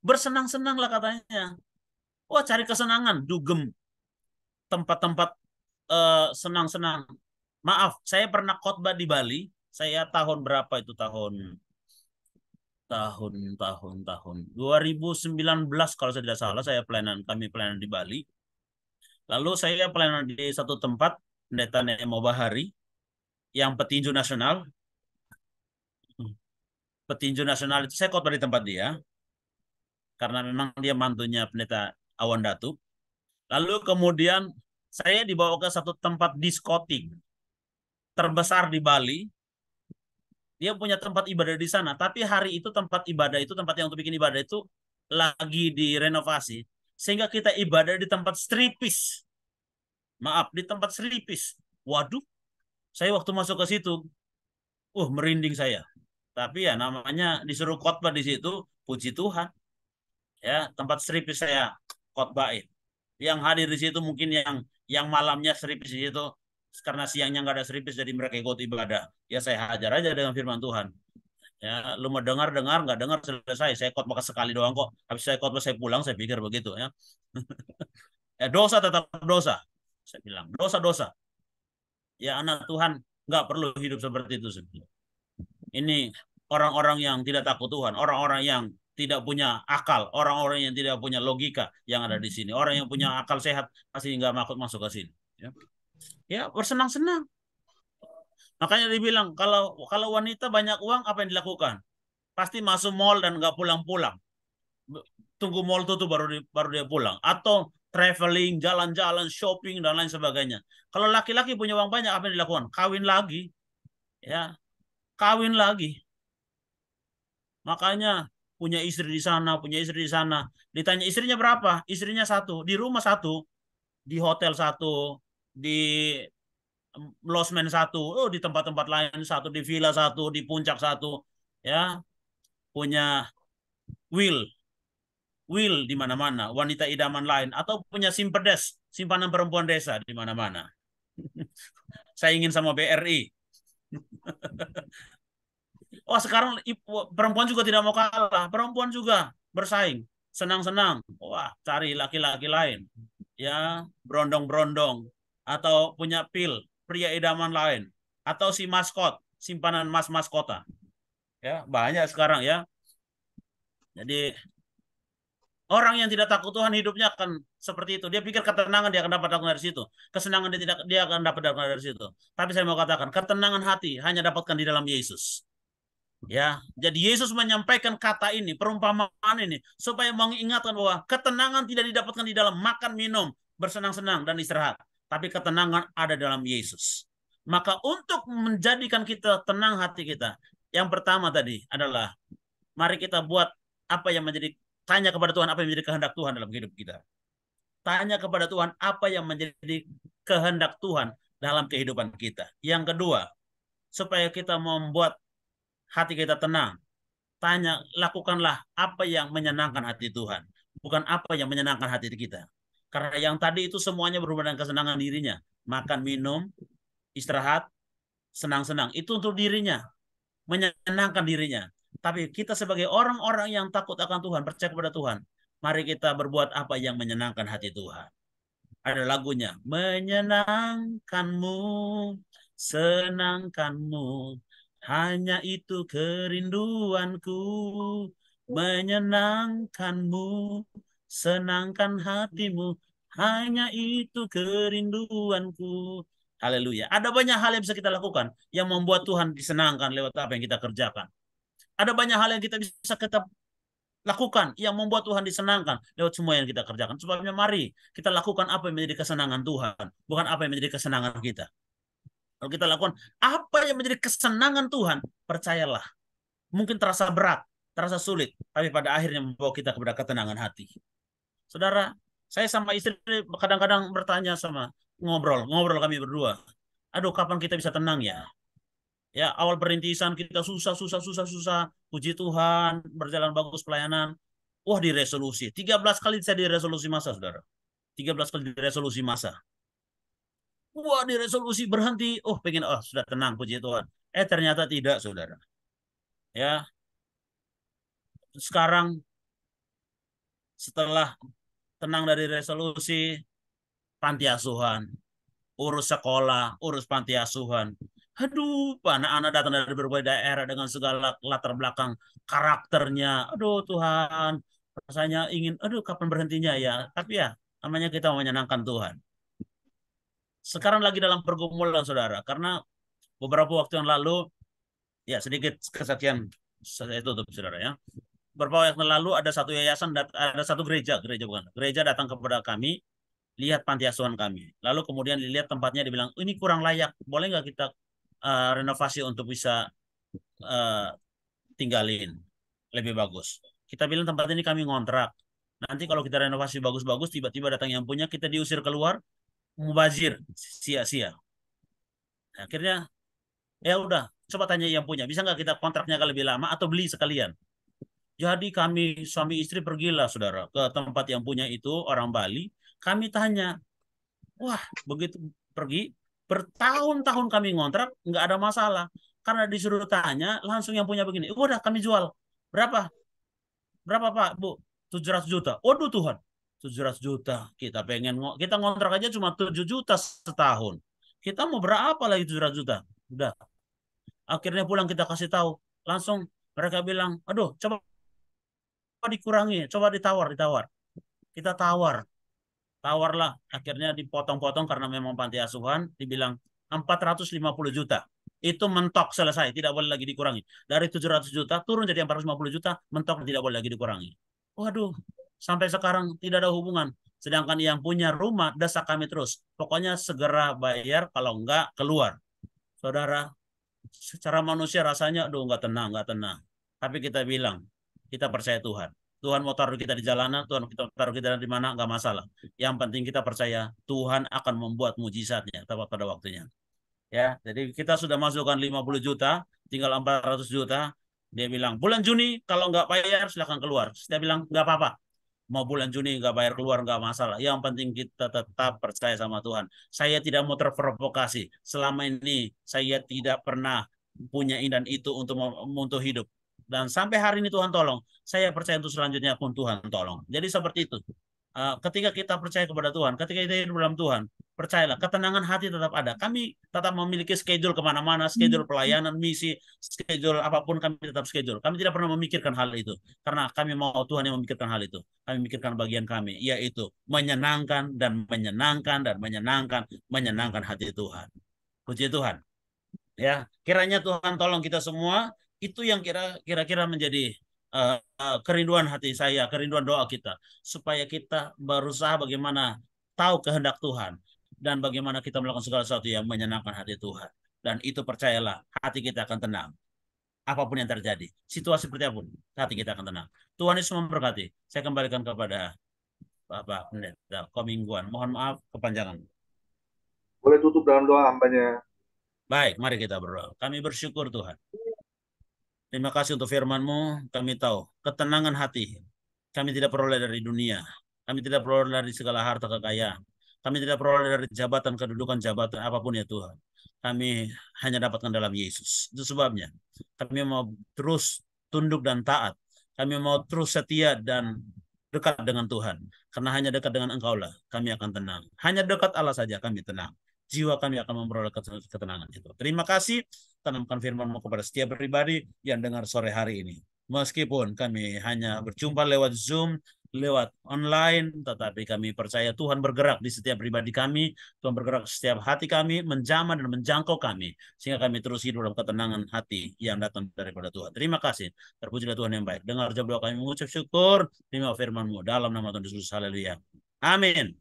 Bersenang-senanglah katanya. Wah, cari kesenangan, dugem. Tempat-tempat senang-senang. Maaf, saya pernah khotbah di Bali. Saya tahun berapa itu? Tahun 2019 kalau saya tidak salah, kami pelayanan di Bali. Lalu saya pelayanan di satu tempat, Pendeta Nemo Bahari, yang petinju nasional. Petinju nasional itu saya khotbah di tempat dia. Karena memang dia mantunya Pendeta Awan Datu. Lalu kemudian saya dibawa ke satu tempat diskotik terbesar di Bali. Dia punya tempat ibadah di sana. Tapi hari itu tempat yang untuk bikin ibadah itu lagi direnovasi. Sehingga kita ibadah di tempat stripis. Maaf, di tempat stripis. Waduh, saya waktu masuk ke situ, merinding saya. Tapi ya namanya disuruh khotbah di situ, puji Tuhan. Ya, tempat stripis saya khotbahin. Yang hadir di situ mungkin yang malamnya stripis di situ, karena siangnya nggak ada stripis jadi mereka ikut ibadah. Ya saya hajar aja dengan firman Tuhan. Ya, lu mau dengar, nggak dengar selesai. Saya khotbah sekali doang kok. Habis saya khotbah saya pulang, saya pikir begitu ya. Dosa tetap dosa. Saya bilang, dosa-dosa. Ya anak Tuhan nggak perlu hidup seperti itu. Ini orang-orang yang tidak takut Tuhan, orang-orang yang tidak punya akal, orang-orang yang tidak punya logika yang ada di sini. Orang yang punya akal sehat pasti nggak masuk ke sini. Ya bersenang-senang. Makanya dibilang kalau wanita banyak uang apa yang dilakukan? Pasti masuk mall dan nggak pulang-pulang. Tunggu mall tutup baru dia pulang. Atau traveling, jalan-jalan, shopping dan lain sebagainya. Kalau laki-laki punya uang banyak apa yang dilakukan? Kawin lagi, ya, kawin lagi. Makanya punya istri di sana, punya istri di sana. Ditanya istrinya berapa? Istrinya satu, di rumah satu, di hotel satu, di losmen satu, di tempat-tempat lain satu, di villa satu, di puncak satu, ya, punya will di mana-mana, wanita idaman lain, atau punya simpedes, simpanan perempuan desa di mana-mana. Saya ingin sama BRI. Sekarang perempuan juga tidak mau kalah, perempuan juga bersaing, senang-senang. Wah, cari laki-laki lain, ya, berondong-berondong, atau punya pil, pria idaman lain, atau si maskot, simpanan mas kota. Ya, banyak sekarang ya. Jadi orang yang tidak takut Tuhan hidupnya akan seperti itu. Dia pikir ketenangan dia akan dapat dari situ. Kesenangan dia akan dapat dari situ. Tapi saya mau katakan, ketenangan hati hanya dapatkan di dalam Yesus. Ya, jadi Yesus menyampaikan kata ini, perumpamaan ini, supaya mengingatkan bahwa ketenangan tidak didapatkan di dalam makan, minum, bersenang-senang dan istirahat, tapi ketenangan ada dalam Yesus. Maka untuk menjadikan kita tenang hati kita, yang pertama tadi adalah mari kita buat apa yang menjadi, tanya kepada Tuhan apa yang menjadi kehendak Tuhan dalam hidup kita. Tanya kepada Tuhan apa yang menjadi kehendak Tuhan dalam kehidupan kita. Yang kedua, supaya kita membuat hati kita tenang, lakukanlah apa yang menyenangkan hati Tuhan, bukan apa yang menyenangkan hati kita. Karena yang tadi itu semuanya berhubungan dengan kesenangan dirinya. Makan, minum, istirahat, senang-senang. Itu untuk dirinya, menyenangkan dirinya. Tapi kita sebagai orang-orang yang takut akan Tuhan, percaya kepada Tuhan, mari kita berbuat apa yang menyenangkan hati Tuhan. Ada lagunya, menyenangkanmu, senangkanmu, hanya itu kerinduanku, menyenangkanmu, senangkan hatimu, hanya itu kerinduanku. Haleluya. Ada banyak hal yang bisa kita lakukan yang membuat Tuhan disenangkan lewat apa yang kita kerjakan. Ada banyak hal yang kita bisa kita lakukan yang membuat Tuhan disenangkan lewat semua yang kita kerjakan. Sebabnya mari kita lakukan apa yang menjadi kesenangan Tuhan, bukan apa yang menjadi kesenangan kita. Kalau kita lakukan apa yang menjadi kesenangan Tuhan, percayalah, mungkin terasa berat, terasa sulit, tapi pada akhirnya membawa kita kepada ketenangan hati. Saudara, saya sama istri kadang-kadang bertanya ngobrol kami berdua. Aduh, kapan kita bisa tenang ya? Ya, awal perintisan kita susah. Puji Tuhan, berjalan bagus pelayanan. Wah, diresolusi. 13 kali saya diresolusi masa, saudara. 13 kali diresolusi masa. Wah, diresolusi berhenti. Oh, sudah tenang, puji Tuhan. Ternyata tidak, saudara. Ya, sekarang setelah tenang dari resolusi, panti asuhan, urus sekolah, urus panti asuhan. Aduh, anak-anak datang dari berbagai daerah dengan segala latar belakang karakternya. Aduh Tuhan, rasanya ingin, kapan berhentinya ya. Tapi ya, namanya kita menyenangkan Tuhan. Sekarang lagi dalam pergumulan, saudara. Karena beberapa waktu yang lalu, ya sedikit kesaksian saya tutup, saudara ya. Beberapa waktu yang lalu ada satu yayasan, ada satu gereja datang kepada kami, lihat panti asuhan kami. Lalu kemudian dilihat tempatnya, dibilang, ini kurang layak, boleh nggak kita renovasi untuk bisa tinggalin lebih bagus. Kita bilang tempat ini kami ngontrak. Nanti kalau kita renovasi bagus-bagus, tiba-tiba datang yang punya, kita diusir keluar, mubazir, sia-sia. Akhirnya, ya udah, coba tanya yang punya, bisa nggak kita kontraknya lebih lama atau beli sekalian. Jadi kami suami istri pergilah, saudara, ke tempat yang punya itu, orang Bali. Kami tanya, wah, begitu pergi, bertahun-tahun kami ngontrak, nggak ada masalah. Karena disuruh tanya, langsung yang punya begini, udah kami jual. Berapa? Berapa Pak, Bu? 700 juta. Waduh Tuhan, 700 juta. Kita ngontrak aja cuma 7 juta setahun. Kita mau berapa lagi 700 juta? Udah. Akhirnya pulang kita kasih tahu. Langsung mereka bilang, aduh, coba dikurangi, coba ditawar. Kita tawarlah, akhirnya dipotong-potong karena memang panti asuhan, dibilang 450 juta. Itu mentok, selesai, tidak boleh lagi dikurangi. Dari 700 juta turun jadi 450 juta, mentok, tidak boleh lagi dikurangi. Waduh, sampai sekarang tidak ada hubungan. Sedangkan yang punya rumah desak kami terus. Pokoknya segera bayar, kalau enggak keluar. Saudara, secara manusia rasanya aduh enggak tenang. Tapi kita bilang, kita percaya Tuhan. Tuhan mau taruh kita di jalanan, Tuhan kita taruh kita di mana, enggak masalah. Yang penting kita percaya Tuhan akan membuat mujizatnya pada waktunya. Ya, jadi kita sudah masukkan 50 juta, tinggal 400 juta. Dia bilang, bulan Juni kalau nggak bayar silahkan keluar. Saya bilang, nggak apa-apa. Mau bulan Juni nggak bayar keluar nggak masalah. Yang penting kita tetap percaya sama Tuhan. Saya tidak mau terprovokasi. Selama ini saya tidak pernah punya ini dan itu untuk hidup. Dan sampai hari ini Tuhan tolong. Saya percaya untuk selanjutnya pun Tuhan tolong. Jadi seperti itu. Ketika kita percaya kepada Tuhan, ketika kita hidup dalam Tuhan, percayalah, ketenangan hati tetap ada. Kami tetap memiliki schedule kemana-mana, schedule pelayanan, misi, schedule apapun kami tetap schedule. Kami tidak pernah memikirkan hal itu. Karena kami mau Tuhan yang memikirkan hal itu. Kami memikirkan bagian kami, yaitu menyenangkan dan menyenangkan dan menyenangkan hati Tuhan. Puji Tuhan. Ya, kiranya Tuhan tolong kita semua. Itu yang kira-kira menjadi kerinduan hati saya, kerinduan doa kita, supaya kita berusaha bagaimana tahu kehendak Tuhan dan bagaimana kita melakukan segala sesuatu yang menyenangkan hati Tuhan. Dan itu percayalah, hati kita akan tenang. Apapun yang terjadi, situasi seperti apapun, hati kita akan tenang. Tuhan Yesus memberkati. Saya kembalikan kepada Bapak Pendeta Komingguan. Mohon maaf kepanjangan. Boleh tutup dalam doa hambanya. Baik, mari kita berdoa. Kami bersyukur Tuhan. Terima kasih untuk firman-Mu. Kami tahu ketenangan hati. Kami tidak peroleh dari dunia. Kami tidak peroleh dari segala harta kekayaan. Kami tidak peroleh dari jabatan, kedudukan jabatan, apapun ya Tuhan. Kami hanya dapatkan dalam Yesus. Itu sebabnya kami mau terus tunduk dan taat. Kami mau terus setia dan dekat dengan Tuhan. Karena hanya dekat dengan Engkau-lah kami akan tenang. Hanya dekat Allah saja kami tenang. Jiwa kami akan memperoleh ketenangan itu. Terima kasih. Tanamkan firman-Mu kepada setiap pribadi yang dengar sore hari ini. Meskipun kami hanya berjumpa lewat Zoom, lewat online, tetapi kami percaya Tuhan bergerak di setiap pribadi kami, Tuhan bergerak di setiap hati kami, menjamah dan menjangkau kami, sehingga kami terus hidup dalam ketenangan hati yang datang daripada Tuhan. Terima kasih. Terpujilah Tuhan yang baik. Dengar jawab doa kami, mengucap syukur, terima firman-Mu dalam nama Tuhan Yesus. Haleluya. Amin.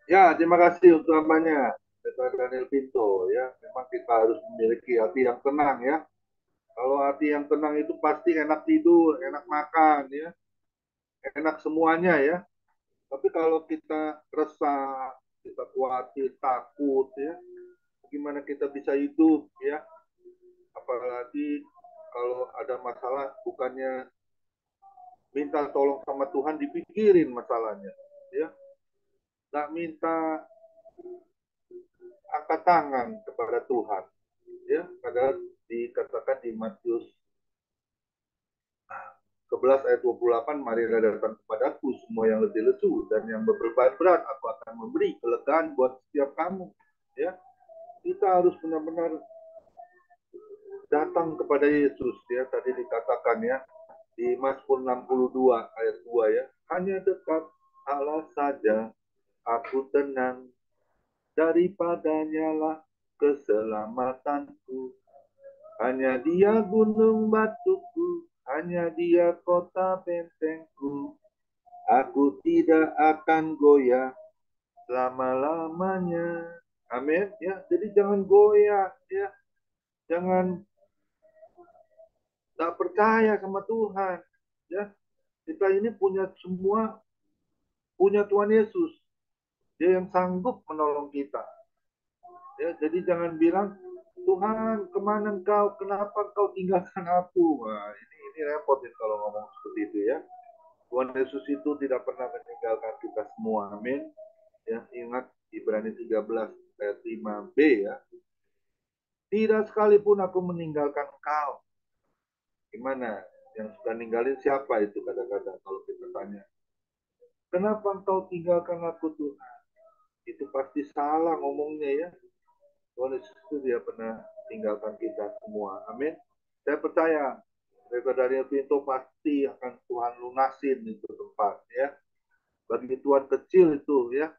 Ya, terima kasih untuk hambanya, Pendeta Daniel Pinto. Ya, memang kita harus memiliki hati yang tenang ya. Kalau hati yang tenang itu pasti enak tidur, enak makan ya, enak semuanya ya. Tapi kalau kita resah, kita khawatir, takut ya, gimana kita bisa hidup ya? Apalagi kalau ada masalah, bukannya minta tolong sama Tuhan, dipikirin masalahnya ya. Nggak minta angkat tangan kepada Tuhan ya. Padahal dikatakan di Matius 11 ayat 28, marilah datang kepadaku semua yang letih lesu dan yang berbeban berat, aku akan memberi kelegaan buat setiap kamu ya. Kita harus benar-benar datang kepada Yesus ya. Tadi dikatakan ya di Mazmur 62 ayat 2 ya, hanya dekat Allah saja aku tenang, daripadanya lah keselamatanku. Hanya Dia gunung batuku, hanya Dia kota bentengku. Aku tidak akan goyah selama-lamanya. Amin ya. Jadi jangan goyah ya. Jangan tak percaya sama Tuhan ya. Kita ini punya semua, punya Tuhan Yesus. Dia yang sanggup menolong kita. Ya, jadi jangan bilang, Tuhan, kemana engkau? Kenapa engkau tinggalkan aku? Wah, ini repot kalau ngomong seperti itu ya. Tuhan Yesus itu tidak pernah meninggalkan kita semua. Amin. Ya, ingat Ibrani 13 ayat 5b ya. Tidak sekalipun aku meninggalkan engkau. Gimana? Yang sudah ninggalin siapa itu kadang-kadang kalau kita tanya. Kenapa engkau tinggalkan aku Tuhan? Itu pasti salah ngomongnya ya. Tuhan Yesus itu dia pernah tinggalkan kita semua. Amin. Saya percaya daripada Daniel Pinto pasti akan Tuhan lunasin itu tempat ya. Bagi Tuhan kecil itu ya.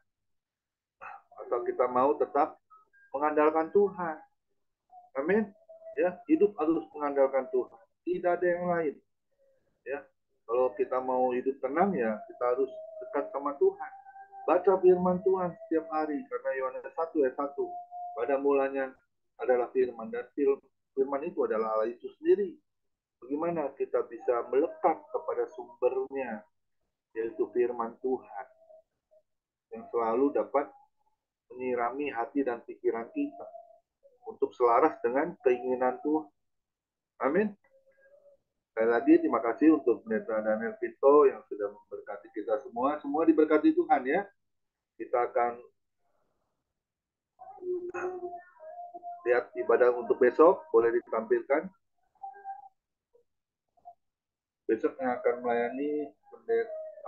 Asal kita mau tetap mengandalkan Tuhan. Amin. Ya, hidup harus mengandalkan Tuhan. Tidak ada yang lain. Ya. Kalau kita mau hidup tenang ya, kita harus dekat sama Tuhan. Baca firman Tuhan setiap hari karena Yohanes 1 ayat 1. Pada mulanya adalah firman dan firman itu adalah Allah itu sendiri. Bagaimana kita bisa melekat kepada sumbernya, yaitu firman Tuhan yang selalu dapat menyirami hati dan pikiran kita untuk selaras dengan keinginan Tuhan. Amin. Sekali lagi terima kasih untuk Pendeta Daniel Pinto yang sudah memberkati kita semua. Semua diberkati Tuhan ya. Kita akan lihat ibadah untuk besok. Boleh ditampilkan. Besok yang akan melayani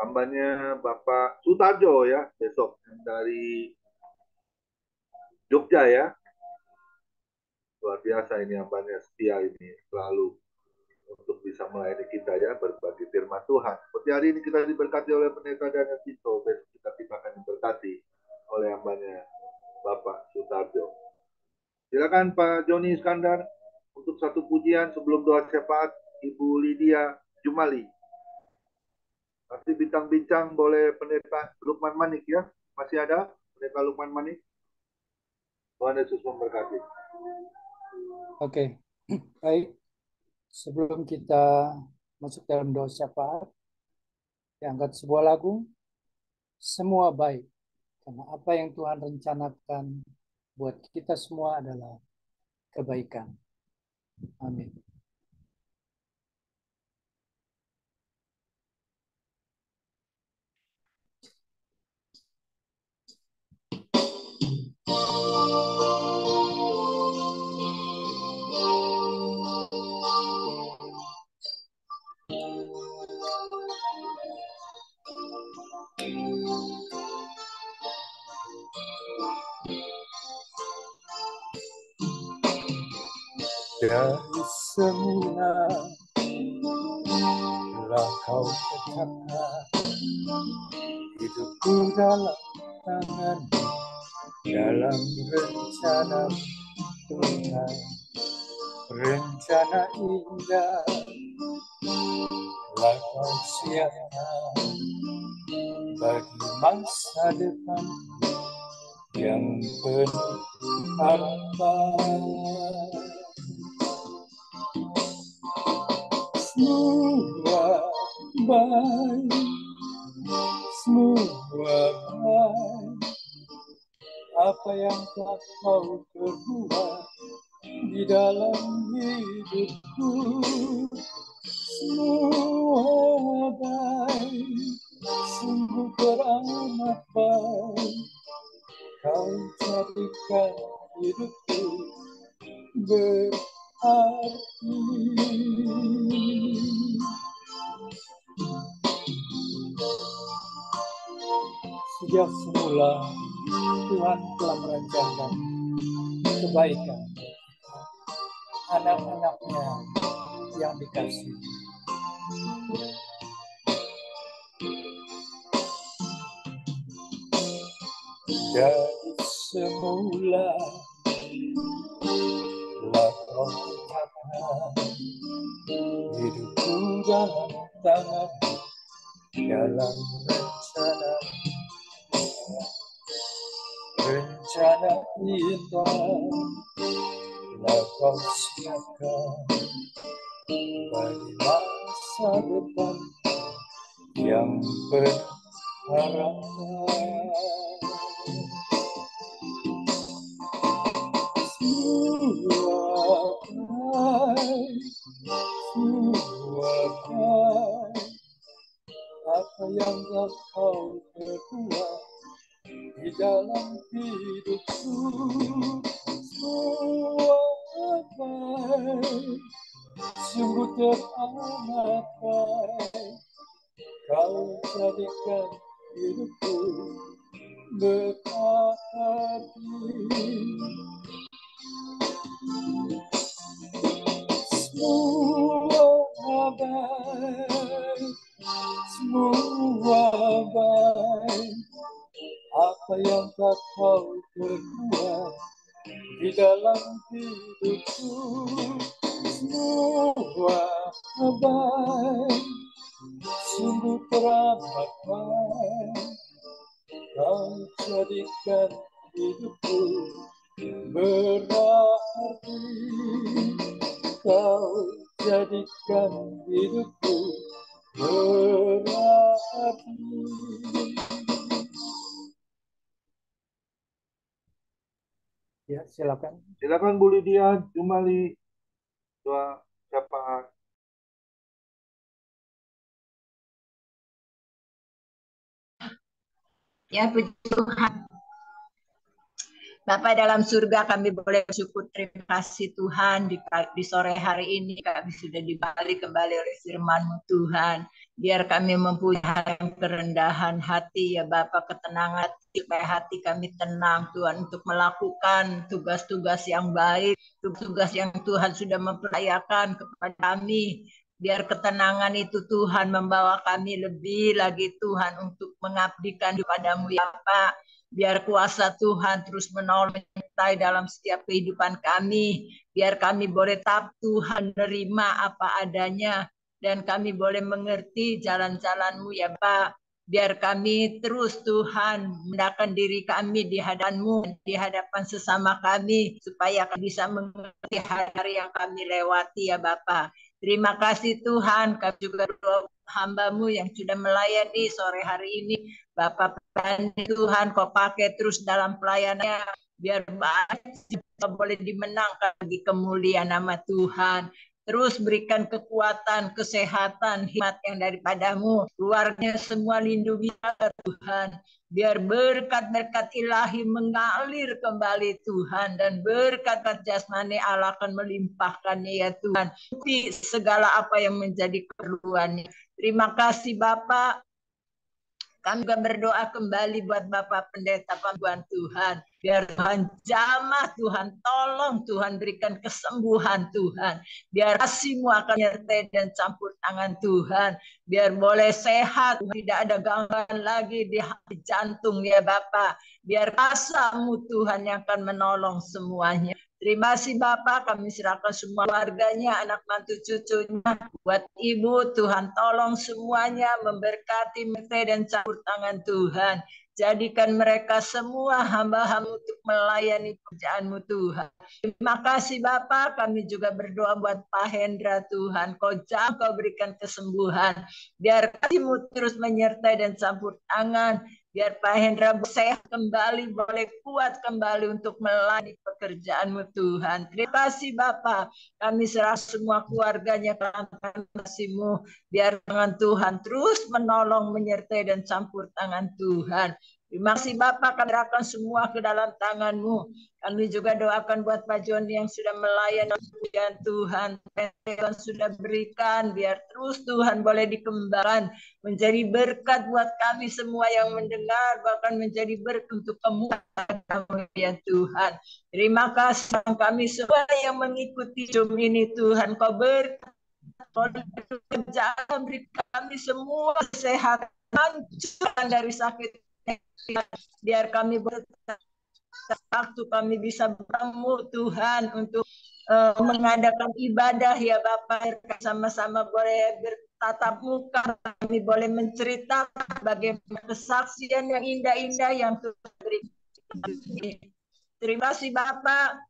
hambanya Bapak Sutarjo ya. Besok yang dari Jogja ya. Luar biasa ini hambanya setia ini selalu untuk bisa melayani kita ya, berbagi firman Tuhan. Seperti hari ini kita diberkati oleh pendeta Daniel Tito, besok kita akan diberkati oleh hambanya Bapak Sutarjo. Silakan Pak Joni Iskandar untuk satu pujian sebelum doa syafaat Ibu Lydia Jumali. Nanti bincang-bincang boleh pendeta Lukman Manik ya. Masih ada pendeta Lukman Manik? Tuhan Yesus memberkati. Oke, baik. Sebelum kita masuk dalam doa syafaat, diangkat sebuah lagu, semua baik. Karena apa yang Tuhan rencanakan buat kita semua adalah kebaikan. Amin. Dari semula telah kau tetapkan hidupku dalam tangan-Mu, dalam rencana Tuhan, rencana indah telah kau siapkan bagi masa depan yang penuh harapan. Semua baik, semua baik. Apa yang telah kau perbuat di dalam hidupku, semua baik, sungguh teramat baik. Kau jadikan hidupku berarti. Sejak semula Tuhan telah merancangkan kebaikan anak-anaknya yang dikasihi. Dari semula telah kau tetapkan hidupku dalam tangan, dalam rencana indah telah kau siapkan bagi masa depan yang penuh harapan. Semua baik, semua baik. Apa yang telah kau perbuat di dalam hidupku, semua baik, sungguh teramat baik. Kau jadikan hidupku berarti. Semua baik, semua baik. Apa yang telah kau perbuat di dalam hidupku, semua baik, sungguh teramat baik. Kau jadikan hidupku berarti. Kau jadikan hidupku berarti. Ya, silakan. Silakan Bu Lydia Jumali, doa syafaat. Ya, puji Tuhan. Bapa dalam surga, kami boleh bersyukur, terima kasih Tuhan di sore hari ini kami sudah dibalik kembali oleh firman-Mu Tuhan. Biar kami mempunyai kerendahan hati ya Bapa, ketenangan hati, supaya hati kami tenang Tuhan untuk melakukan tugas-tugas yang baik, tugas-tugas yang Tuhan sudah mempercayakan kepada kami. Biar ketenangan itu Tuhan membawa kami lebih lagi Tuhan untuk mengabdikan kepadamu ya Pak. Biar kuasa Tuhan terus menolong menyertai dalam setiap kehidupan kami. Biar kami boleh tetap Tuhan menerima apa adanya. Dan kami boleh mengerti jalan-jalan-Mu ya Pak. Biar kami terus Tuhan mendekatkan diri kami di hadapan-Mu, di hadapan sesama kami. Supaya kami bisa mengerti hari-hari yang kami lewati ya Bapak. Terima kasih Tuhan, kami juga berdoa hamba-Mu yang sudah melayani sore hari ini. Bapak Tuhan, Kau pakai terus dalam pelayanannya, biar banyak boleh dimenangkan bagi kemuliaan nama Tuhan. Terus berikan kekuatan, kesehatan, hikmat yang daripada-Mu. Keluarnya semua lindungi Tuhan. Biar berkat-berkat ilahi mengalir kembali Tuhan. Dan berkat-berkat jasmani Allah akan melimpahkannya ya Tuhan. Bukti segala apa yang menjadi keperluannya. Terima kasih Bapak. Kami juga berdoa kembali buat Bapak Pendeta Pangguan Tuhan. Biar Tuhan jamah Tuhan, tolong Tuhan berikan kesembuhan Tuhan. Biar kasih-Mu akan menyertai dan campur tangan Tuhan. Biar boleh sehat, tidak ada gangguan lagi di hati jantung ya Bapak. Biar kuasa-Mu Tuhan yang akan menolong semuanya. Terima kasih Bapak, kami serahkan semua keluarganya, anak mantu cucunya. Buat Ibu, Tuhan tolong semuanya, memberkati mereka dan campur tangan Tuhan. Jadikan mereka semua hamba-hamba untuk melayani pekerjaan-Mu Tuhan. Terima kasih Bapak, kami juga berdoa buat Pak Hendra Tuhan. Kau jangan Kau berikan kesembuhan. Biar kasih-Mu terus menyertai dan campur tangan. Biar Pak Hendra sehat kembali, boleh kuat kembali untuk melayani pekerjaan-Mu Tuhan. Terima kasih Bapak. Kami serah semua keluarganya ke dalam kasih-Mu. Biar tangan Tuhan terus menolong, menyertai dan campur tangan Tuhan. Terima kasih Bapak, kami serahkan semua ke dalam tangan-Mu. Kami juga doakan buat Pak Joni yang sudah melayani Tuhan. Tuhan sudah berikan, biar terus Tuhan boleh dikembangkan. Menjadi berkat buat kami semua yang mendengar, bahkan menjadi berkat untuk kemuliaan ya Tuhan. Terima kasih kami semua yang mengikuti Zoom ini Tuhan. Kau berkat, Kau kerjaan, beri kami semua kesehatan, hancurkan dari sakit. Biar kami waktu kami bisa bertemu Tuhan untuk mengadakan ibadah ya Bapak, sama-sama boleh bertatap muka, kami boleh menceritakan bagaimana kesaksian yang indah-indah yang Tuhan berikan. Terima kasih Bapak.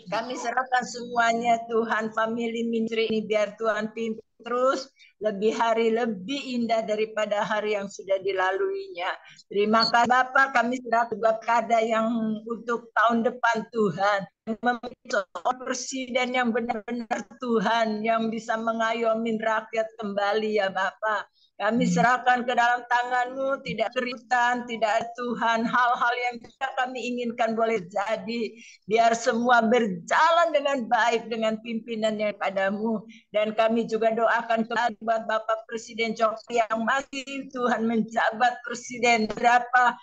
Kami serahkan semuanya Tuhan, family ministry ini biar Tuhan pimpin terus lebih hari lebih indah daripada hari yang sudah dilaluinya. Terima kasih Bapak, kami serahkan juga kada yang untuk tahun depan Tuhan. Memilih presiden yang benar-benar Tuhan, yang bisa mengayomi rakyat kembali ya Bapak. Kami serahkan ke dalam tangan-Mu, tidak keributan, tidak Tuhan, hal-hal yang tidak kami inginkan boleh jadi. Biar semua berjalan dengan baik dengan pimpinan yang padamu. Dan kami juga doakan kembali buat Bapak Presiden Jokowi yang masih Tuhan menjabat presiden berapa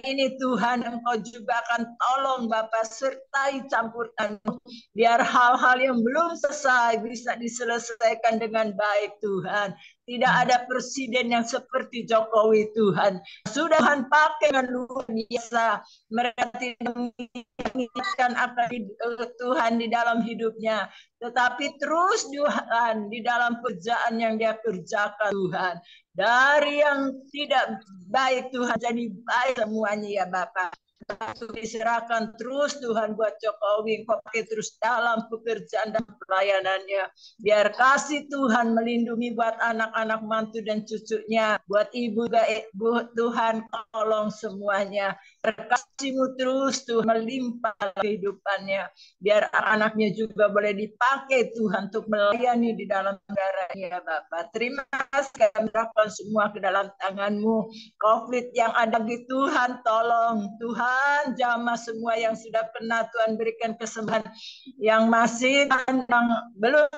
ini Tuhan, Engkau juga akan tolong Bapak sertai campur tangan biar hal-hal yang belum selesai bisa diselesaikan dengan baik Tuhan. Tidak ada presiden yang seperti Jokowi Tuhan. Sudah Tuhan pakai dengan luar biasa. Mereka tidak menginginkan apa Tuhan di dalam hidupnya. Tetapi terus Tuhan di dalam pekerjaan yang dia kerjakan Tuhan. Dari yang tidak baik Tuhan jadi baik semuanya ya Bapak. Diserahkan terus Tuhan buat Jokowi, Engkau pakai terus dalam pekerjaan dan pelayanannya. Biar kasih Tuhan melindungi buat anak-anak mantu dan cucunya, buat ibu Tuhan tolong semuanya. Kasih-Mu terus Tuhan melimpah kehidupannya. Biar anaknya juga boleh dipakai Tuhan untuk melayani di dalam negaranya ya Bapak. Terima kasih kami serahkan semua ke dalam tangan-Mu. COVID yang ada di Tuhan tolong Tuhan. Tuhan, jamah semua yang sudah pernah Tuhan berikan kesembuhan, yang masih dan yang belum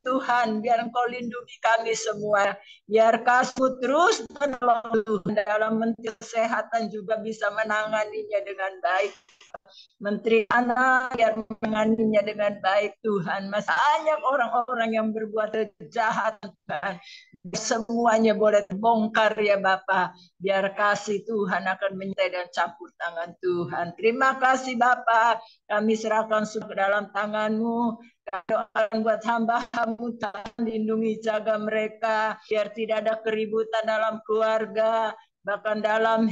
Tuhan, biar Engkau lindungi kami semua. Biar Kasih terus menolong Tuhan dalam menteri kesehatan juga bisa menanganinya dengan baik. Menteri Anak biar menanganinya dengan baik Tuhan. Masih banyak orang-orang yang berbuat kejahatan Tuhan. Semuanya boleh bongkar ya Bapa. Biar kasih Tuhan akan menyertai dan campur tangan Tuhan. Terima kasih Bapa. Kami serahkan ke dalam tangan-Mu. Doakan buat hamba-Mu, Tuhan lindungi jaga mereka biar tidak ada keributan dalam keluarga, bahkan dalam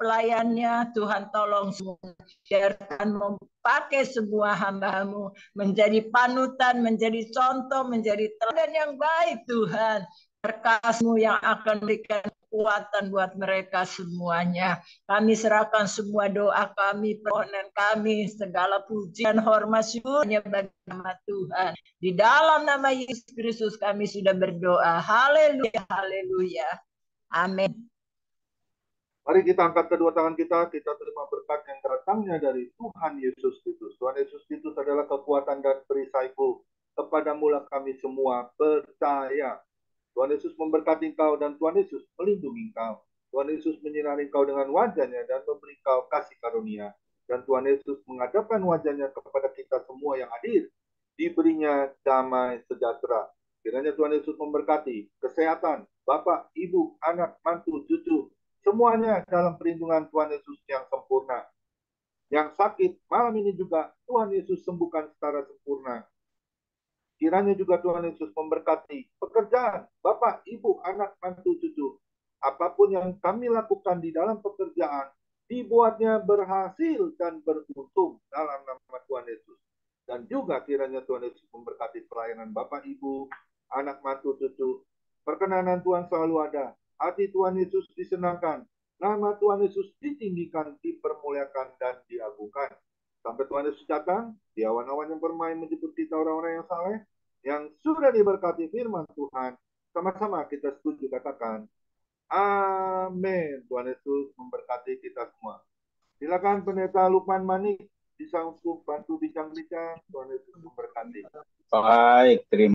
pelayannya. Tuhan tolong semua, biar Tuhan memakai semua hamba-Mu menjadi panutan, menjadi contoh, menjadi teladan yang baik Tuhan. Berkat-Mu yang akan memberikan kekuatan buat mereka semuanya. Kami serahkan semua doa kami, permohonan kami, segala pujian, hormat, syukurnya bagi nama Tuhan. Di dalam nama Yesus Kristus kami sudah berdoa. Haleluya, haleluya. Amin. Mari kita angkat kedua tangan kita terima berkat yang datangnya dari Tuhan Yesus Kristus. Tuhan Yesus Kristus adalah kekuatan dan perisaiku. Kepada-Mu lah kami semua percaya. Tuhan Yesus memberkati engkau dan Tuhan Yesus melindungi engkau. Tuhan Yesus menyinari engkau dengan wajah-Nya dan memberi engkau kasih karunia. Dan Tuhan Yesus menghadapkan wajah-Nya kepada kita semua yang hadir. Diberinya damai sejahtera. Kiranya Tuhan Yesus memberkati kesehatan Bapak, Ibu, anak, mantu, cucu, semuanya dalam perlindungan Tuhan Yesus yang sempurna. Yang sakit malam ini juga Tuhan Yesus sembuhkan secara sempurna. Kiranya juga Tuhan Yesus memberkati pekerjaan Bapak, Ibu, anak, mantu, cucu. Apapun yang kami lakukan di dalam pekerjaan, dibuatnya berhasil dan beruntung dalam nama Tuhan Yesus. Dan juga kiranya Tuhan Yesus memberkati pelayanan Bapak, Ibu, anak, mantu, cucu. Perkenanan Tuhan selalu ada. Hati Tuhan Yesus disenangkan. Nama Tuhan Yesus ditinggikan, dipermuliakan, dan diagungkan. Sampai Tuhan Yesus datang, di awan-awan yang bermain menjemput kita orang-orang yang saleh, yang sudah diberkati firman Tuhan. Sama-sama kita setuju katakan, amin. Tuhan Yesus memberkati kita semua. Silakan Pendeta Lukman Manik bisa untuk bantu bincang-bincang. Tuhan Yesus memberkati. Baik, terima